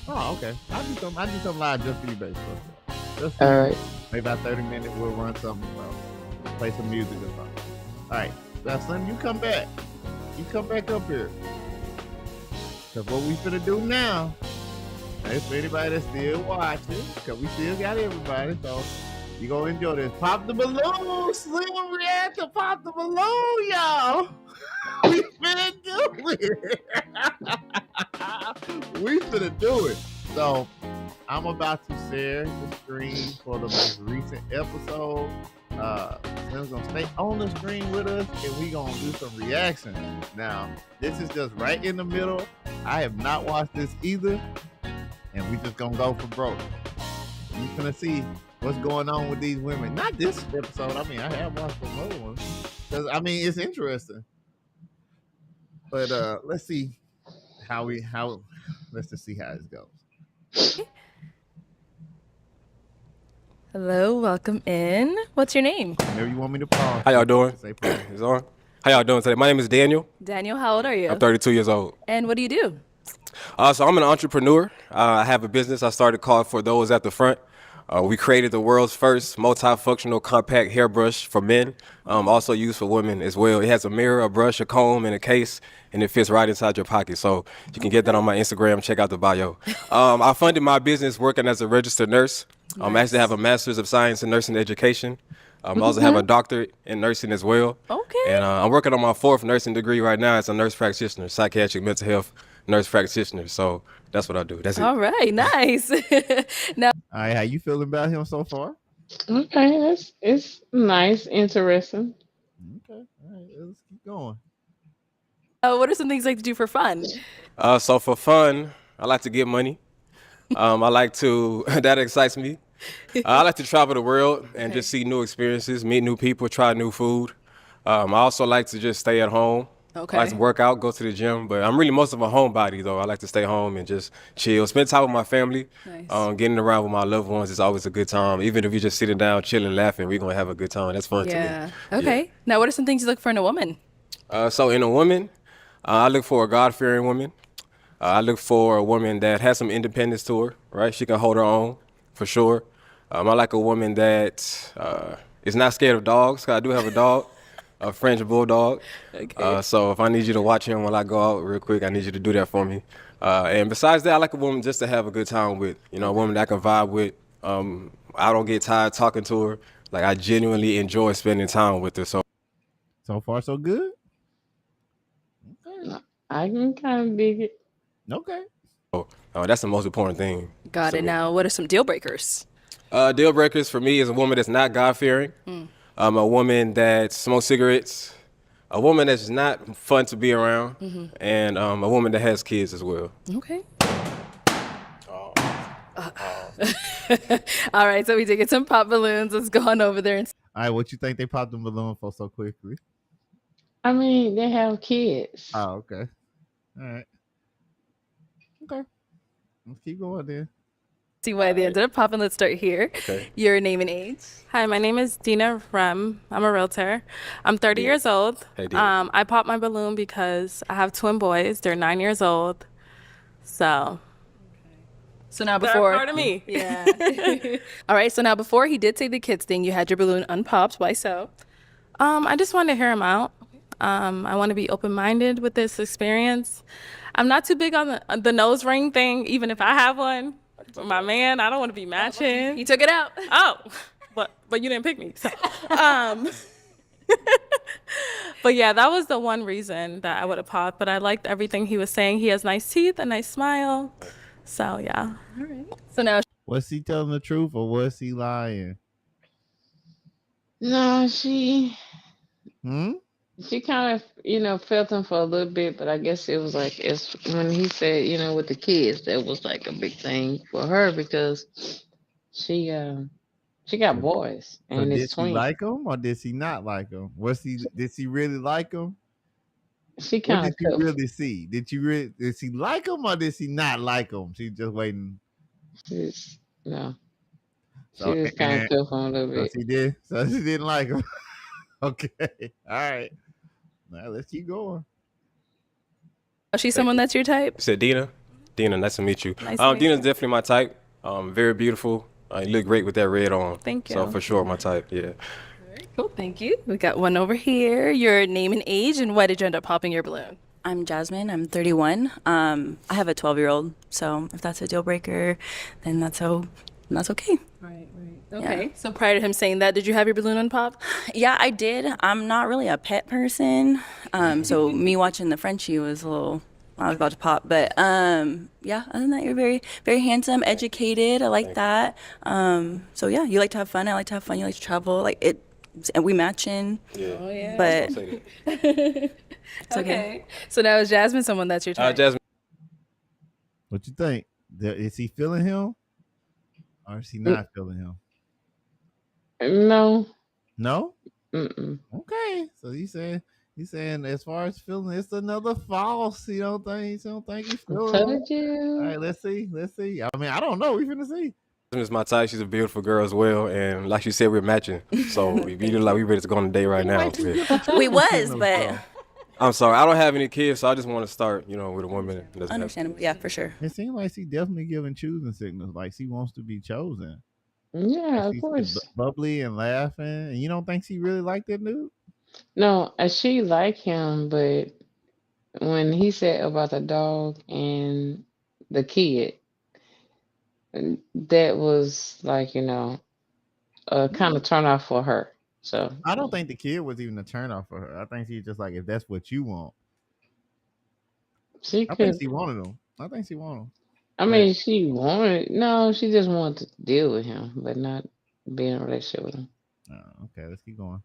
Oh, okay. I'll do something live just for you, baby. Just all right. Maybe about 30 minutes, we'll run something. Play some music or something. All right. Now, Slim, you come back. You come back up here. Because what we finna do now, if for anybody that's still watching, because we still got everybody, so you gonna enjoy this. Pop the balloon, Slim react to pop the balloon, y'all. We finna do it. We finna do it. So I'm about to share the screen for the most recent episode. Slim's gonna stay on the screen with us, and we gonna do some reaction. Now, this is just right in the middle. I have not watched this either, and we just gonna go for broke. You gonna see what's going on with these women. Not this episode. I mean, I have watched some other ones because I mean it's interesting. But let's see let's just see how it goes. Hello, welcome in. What's your name? Whenever you want me to pause. How y'all doing? It's on. How y'all doing today? My name is Daniel. Daniel, how old are you? I'm 32 years old. And what do you do? So I'm an entrepreneur. I have a business I started called For Those at the Front. We created the world's first multifunctional compact hairbrush for men, also used for women as well. It has a mirror, a brush, a comb, and a case, and it fits right inside your pocket. So you can get that on my Instagram. Check out the bio. I funded my business working as a registered nurse. I actually have a master's of science in nursing education. I also have a doctorate in nursing as well. Okay. And I'm working on my 4th nursing degree right now as a nurse practitioner, psychiatric mental health nurse practitioner. So that's what I do. That's it. All right, nice. Now, all right, how you feeling about him so far? Okay, it's nice, interesting. Okay, all right, let's keep going. What are some things you like to do for fun? So for fun, I like to get money. I like to, that excites me. I like to travel the world and just see new experiences, meet new people, try new food. I also like to just stay at home. Okay. I like to work out, go to the gym, but I'm really most of a homebody though. I like to stay home and just chill, spend time with my family. Nice. Getting around with my loved ones is always a good time. Even if you're just sitting down, chilling, laughing, we're gonna have a good time. That's fun to me. Okay. Yeah. Now, what are some things you look for in a woman? So in a woman, I look for a God-fearing woman. I look for a woman that has some independence to her, right? She can hold her own, for sure. I like a woman that is not scared of dogs, 'cause I do have a dog, a French bulldog. Okay. So if I need you to watch him while I go out real quick, I need you to do that for me. And besides that, I like a woman just to have a good time with, a woman that I can vibe with. I don't get tired talking to her. Like, I genuinely enjoy spending time with her. So far, so good? Okay. I can kind of dig it. Okay. That's the most important thing. Got it. Now, what are some deal breakers? Deal breakers for me is a woman that's not God-fearing, a woman that smokes cigarettes, a woman that's not fun to be around, and a woman that has kids as well. Okay. All right, so we did get some pop balloons. Let's go on over there. All right, what you think they popped the balloon for so quickly? I mean, they have kids. Oh, okay. All right. Okay. Let's keep going then. See why they ended up popping. Let's start here. Okay. Your name and age. Hi, my name is Dina Rem. I'm a realtor. I'm 30 years old. Hey, Dina. I popped my balloon because I have twin boys. They're 9 years old. So now they're before part of me. Yeah. All right. So now before he did say the kids thing, you had your balloon unpopped. Why so? I just wanted to hear him out. I want to be open-minded with this experience. I'm not too big on the nose ring thing, even if I have one. For my man, I don't want to be matching. He took it out. Oh, but you didn't pick me. So, but yeah, that was the one reason that I would have popped. But I liked everything he was saying. He has nice teeth, a nice smile. So yeah. All right. So now, was he telling the truth or was he lying? No, she kind of, felt him for a little bit, but I guess it was like it's when he said, with the kids, that was like a big thing for her because she got boys and so it's did twins. she like him or did she not like him? Did she really like him? She What kind did of you cut. really see? Did she like him or did she not like him? She just waiting. She's no. She So, was kind of cut for him a little so bit. she did. So she didn't like him. Okay. All right. Now let's keep going. Oh, she's someone that's your type? You said Dina? Dina, nice to meet you. Nice to meet Dina's you. definitely my type. Very beautiful. You look great with that red on. Thank So you. for sure, my type. Yeah. Cool, thank you. We got one over here. Your name and age, and why did you end up popping your balloon? I'm Jasmine. I'm 31. I have a 12-year-old, so if that's a deal breaker, then that's okay. Right. Okay. So prior to him saying that, did you have your balloon unpopped? Yeah, I did. I'm not really a pet person, so me watching the Frenchie was a little. I was about to pop, but yeah. Other than that, you're very, very handsome, educated. I like that. So yeah, you like to have fun. I like to have fun. You like to travel. Like it, and we matching. Yeah. Oh yeah. But it's okay. So now is Jasmine someone that's your type? Jasmine. What you think? Is he feeling him, or is he not feeling him? No. No. Mm-mm. Okay. So he's saying as far as feeling, it's another false. You don't think he's feeling him? Told you. All right. Let's see. I mean, I don't know. We finna see. Is my type. She's a beautiful girl as well, and like she said, we're matching. So we look like we ready to go on a date right now. Yeah. we was, but I'm sorry, I don't have any kids, so I just want to start, with a woman. That's understandable. Yeah, for sure. It seems like she definitely giving choosing signals. Like she wants to be chosen. Yeah, Like of she's course. bubbly and laughing. And you don't think she really liked that dude? No, she liked him, but when he said about the dog and the kid, that was like, kind of turn off for her. So I don't think the kid was even a turn off for her. I think she's just like, if that's what you want. she I could. think she wanted him. I mean, she wanted. No, she just wanted to deal with him, but not be in a relationship with him. Okay, let's keep going.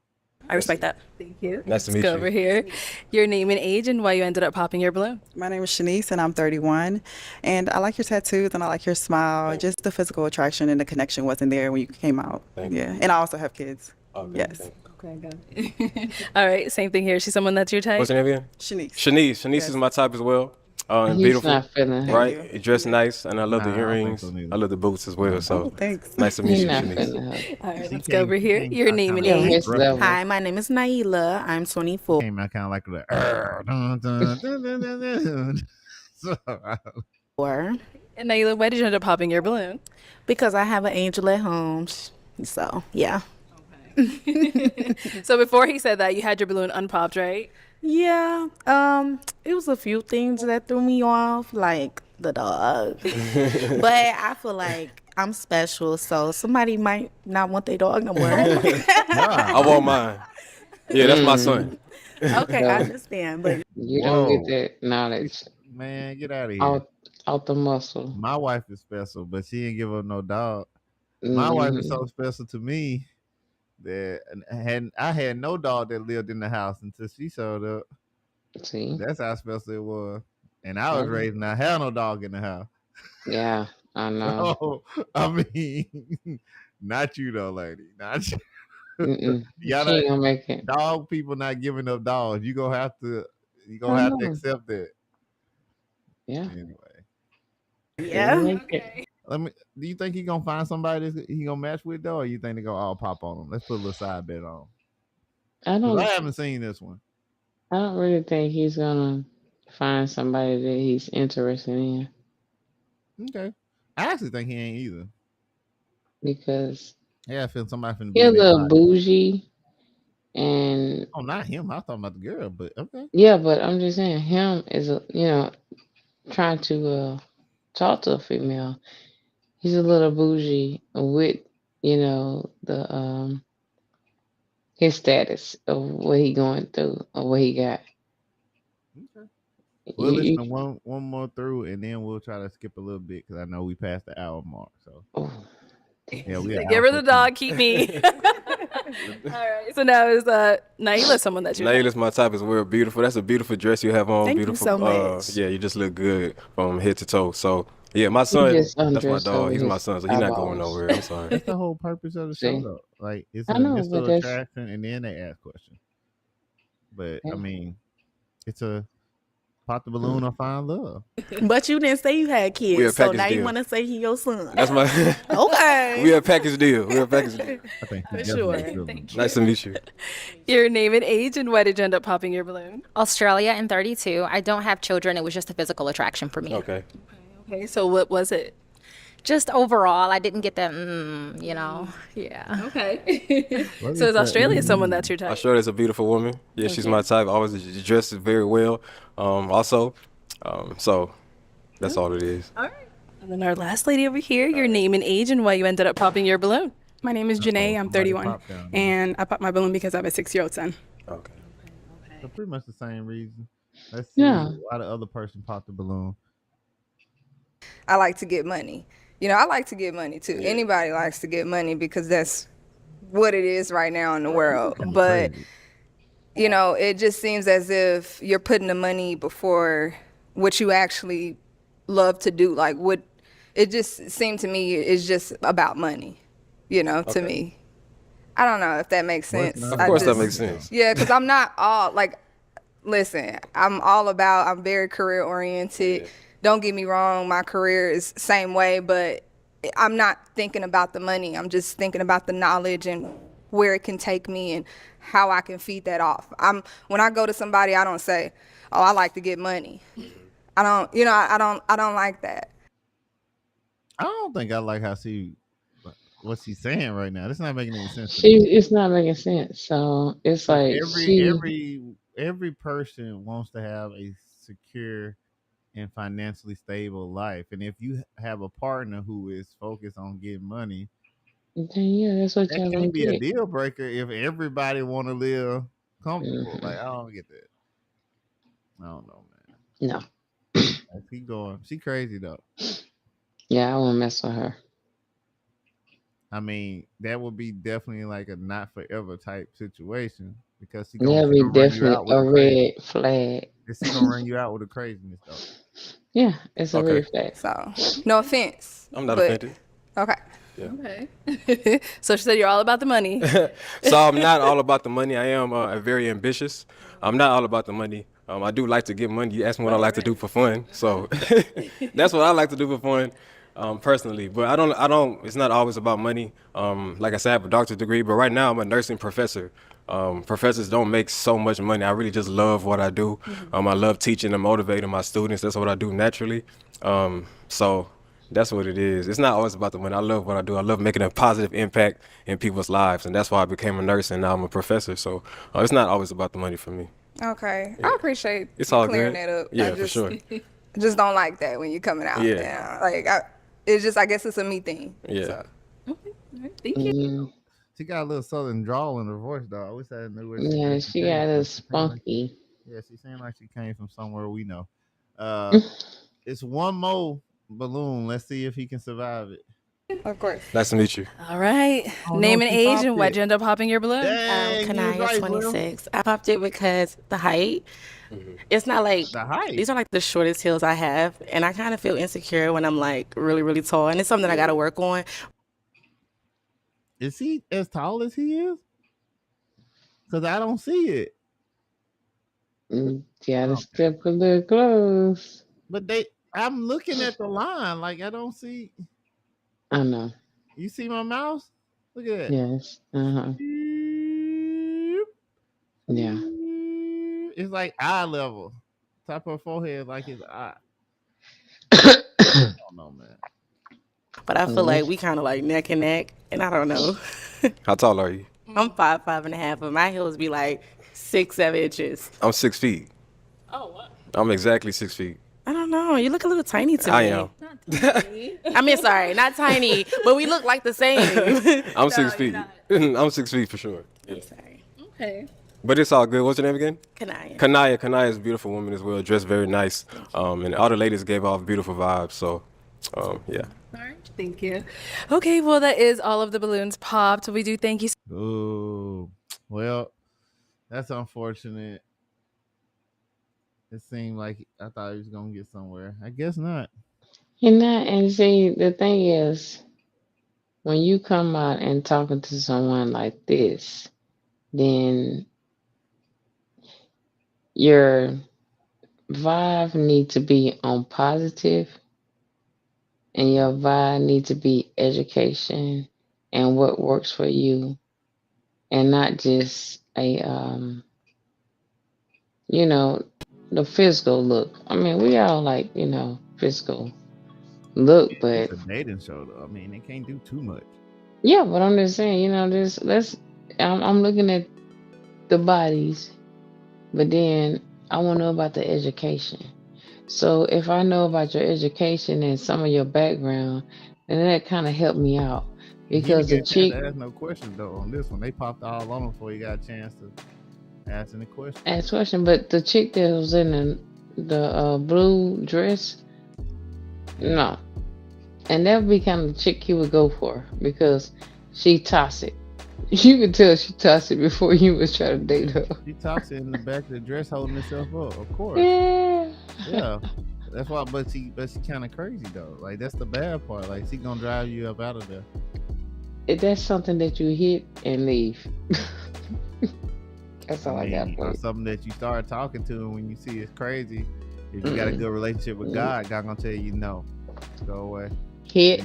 I respect that. Thank you. Nice to Let's meet go you. over here. Your name and age, and why you ended up popping your balloon. My name is Shanice, and I'm 31. And I like your tattoos, and I like your smile. Just the physical attraction and the connection wasn't there when you came out. Yeah, and I also have kids. Okay, yes. Okay, got it. All right, same thing here. She's someone that's your type. What's her name again? Shanice. Shanice Yes. is my type as well. He's Beautiful, not feeling her. right? You dress nice, and I love the Nah, I don't think earrings. so neither. I love the boots as well. So Thanks. nice to meet He's you, not Shanice. feeling her. All right, She let's go over came- here. came Your out name and kinda like age. His level. Hi, my name is Naila. I'm 24. Came out kind of like the. Dun, dun, dun, dun, dun, dun. So, And Naila, why did you end up popping your balloon? Because I have an angel at home. So, yeah. So before he said that, you had your balloon unpopped, right? Yeah. It was a few things that threw me off, like the dog. But I feel like I'm special, so somebody might not want their dog no more. I want mine. Yeah, that's my son. Okay, I understand. But You don't get that knowledge man, get out of here. out the muscle. My wife is special, but she didn't give up no dog. My wife is so special to me that I had no dog that lived in the house until she showed up. See? That's how special it was. And I was raised not have no dog in the house. Yeah, I know. So, I mean, not you though, lady. Not you. Mm-mm. She Y'all ain't not, gonna make it. dog people not giving up dogs. You gonna have to I know. accept that. Yeah. Anyway. yeah. Make it. Do you think he gonna find somebody that he gonna match with though, or you think they gonna all pop on him? Let's put a little side bet on. I 'Cause don't. I haven't seen this one. I don't really think he's gonna find somebody that he's interested in Okay. I actually think he ain't either. because Yeah, I feel somebody finna be he's a in their little body. bougie, and Oh, not him. I was talking about the girl, but okay. yeah, but I'm just saying him is trying to talk to a female. He's a little bougie with the his status of what he going through or what he got. Okay. We'll You- listen to one more through, and then we'll try to skip a little bit because I know we passed the hour mark. So oh, yeah, we Get rid of the dog, keep me. All right. So now is Naila someone that's your type? Naila's my type as well. Beautiful. That's a beautiful dress you have on. Thank you beautiful. so much. Yeah, you just look good from head to toe. So yeah, my son. just That's my undressed dog. over He's my his son, so he's not going eyeballs. nowhere. I'm sorry. that's the whole purpose of the show, See? though. Like it's I an know, initial but that's attraction, and then they ask questions. But Yeah. I mean, It's a pop the balloon or find love. But you didn't say you had We a kids, so package now you deal. want to say he your son. That's my. Okay. We a package deal. We a package deal. I think For sure. Nice to meet you. Your name and age, and why did you end up popping your balloon? Australia and 32. I don't have children. It was just a physical attraction for me. Okay. Okay, so what was it? Just overall, I didn't get that, you know, yeah. Okay. So is Australia someone that's your type? Australia's a beautiful woman. Yeah, she's my type. Always dresses very well. Also, so that's all it is. All right. And then our last lady over here, your name and age, and why you ended up popping your balloon. My name is Janae. I'm 31, and I popped my balloon because I have a 6-year-old son. Okay. So pretty much the same reason. Let's see why the other person popped the balloon. I like to get money. You know, I like to get money too. Anybody likes to get money because that's what it is right now in the world. But, you know, it just seems as if you're putting the money before what you actually love to do. Like, what it just seemed to me is just about money, you know, to me. I don't know if that makes sense. Of course that makes sense. Yeah, because I'm not all, like, listen, I'm very career oriented. Don't get me wrong, my career is same way, but I'm not thinking about the money. I'm just thinking about the knowledge and where it can take me and how I can feed that off. When I go to somebody, I don't say, "Oh, I like to get money." I don't like that. I don't think I like how what she's saying right now. It's not making any sense. It's not making sense. So it's like every person wants to have a secure and financially stable life, and if you have a partner who is focused on getting money, then yeah, that's what y'all that gonna can't be a get. deal breaker if everybody want to live comfortable. Like, I don't get that. I don't know, man. No. Let's keep going. She crazy though. Yeah, I won't mess with her. I mean, that would be definitely like a not forever type situation because she That'd be definitely a red flag. She gonna run you out with the craziness though. Yeah, it's a red flag. So, no offense. I'm not but- offended. Okay. Okay. So she said you're all about the money. So I'm not all about the money. I am very ambitious. I'm not all about the money. I do like to get money. You asked me what I like to do for fun, so that's what I like to do for fun, personally. But I don't. It's not always about money. Like I said, I have a doctorate degree, but right now I'm a nursing professor. Professors don't make so much money. I really just love what I do. I love teaching and motivating my students. That's what I do naturally. So that's what it is. It's not always about the money. I love what I do. I love making a positive impact in people's lives, and that's why I became a nurse and now I'm a professor. So it's not always about the money for me. Okay. I appreciate It's all clearing good. that up. Yeah, I for just, sure. just don't like that when you're coming out. Yeah. Like, it's just, I guess it's a me thing. Yeah. So. Thank you. She got a little southern drawl in her voice though. I wish I knew where Yeah, she got a spunky. Yeah, she seemed like she came from somewhere we know. It's one more balloon. Let's see if he can survive it. Of course. Nice to meet you. All right. Name and age, and why'd you end up popping your balloon? Kanaya, 26. I popped it because the height. It's not like the height. These are like the shortest heels I have, and I kind of feel insecure when I'm like really, really tall, and it's something I got to work on. Is he as tall as he is? Because I don't see it. Gotta step a little close. But I'm looking at the line. Like, I don't see. I know. You see my mouse? Look at that. Yes. Yeah. It's like eye level. Top of her forehead, like his eye. I don't know, man. But I feel like we kind of like neck and neck, and I don't know. How tall are you? I'm 5'5.5", but my heels be like 6-7 inches. I'm 6 feet. Oh, wow. I'm exactly 6 feet. I don't know. You look a little tiny to me. I am. I mean, sorry, not tiny, but we look like the same. I'm 6 feet. I'm 6 feet for sure. Yeah. Sorry. Okay. But it's all good. What's your name again? Kanaya. Kanaya is a beautiful woman as well, dressed very nice. And all the ladies gave off beautiful vibes. So, yeah. All right. Thank you. Okay, well, that is all of the balloons popped. We do thank you. Ooh, well, that's unfortunate. It seemed like I thought he was gonna get somewhere. I guess not. And see, the thing is, when you come out and talking to someone like this, then you're vibe need to be on positive, and your vibe need to be education and what works for you, and not just a you know, the physical look. I mean, we all like, physical look, It's but a dating show, though. I mean, they can't do too much. yeah, but I'm just saying, this let's I'm looking at the bodies, but then I want to know about the education. So if I know about your education and some of your background, then that kind of helped me out He because didn't the get a chance chick to ask no questions though on this one. They popped all on him before he got a chance to ask any questions. asked question, but the chick that was in the blue dress, no, and that would be kind of the chick you would go for because she toxic. You could tell she toxic before you was trying to date her. He toxic in the back of the dress, holding himself up. Of course. Yeah. Yeah. That's why, but she kind of crazy though. Like that's the bad part. Like she gonna drive you up out of there. If that's something that you hit and leave. That's all I got for Or you. something that you start talking to, and when you see it's crazy, if you got a good relationship with God gonna tell you no, go away. Hit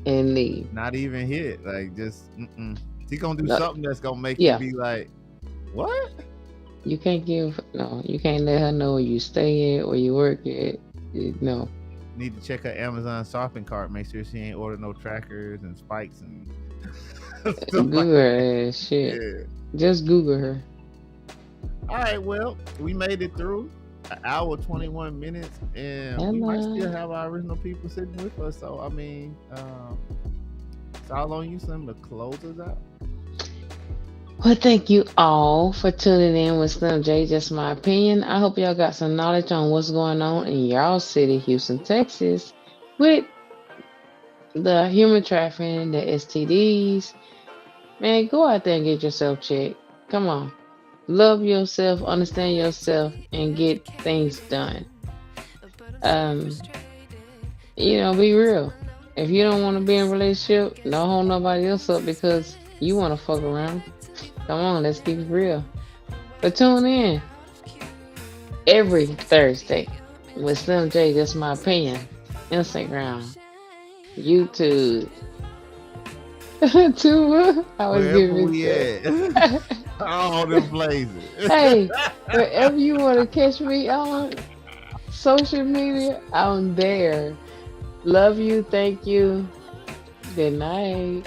and leave. Not even hit. Like just. He gonna do No. something that's gonna make Yeah. you be like, what? You can't you can't let her know where you stay at, where you work at. No. Need to check her Amazon shopping cart. Make sure she ain't ordered no trackers and spikes and stuff Google like her ass shit. Yeah. Just Google her. All right, well, we made it through an hour 21 minutes, and we might Hello. still have our original people sitting with us. So I mean, it's all on you, son, to close us out. Well, thank you all for tuning in with Slim J. Just my opinion. I hope y'all got some knowledge on what's going on in y'all city, Houston, Texas, with the human trafficking, the STDs. Man, go out there and get yourself checked. Come on. Love yourself, understand yourself, and get things done. Be real. If you don't want to be in a relationship, don't hold nobody else up because you want to fuck around. Come on, let's keep it real. But tune in every Thursday with Slim J. That's my opinion. Instagram, YouTube, Tuba. I was Wherever giving we it. at. All them places. Hey, wherever you want to catch me on social media, I'm there. Love you. Thank you. Good night.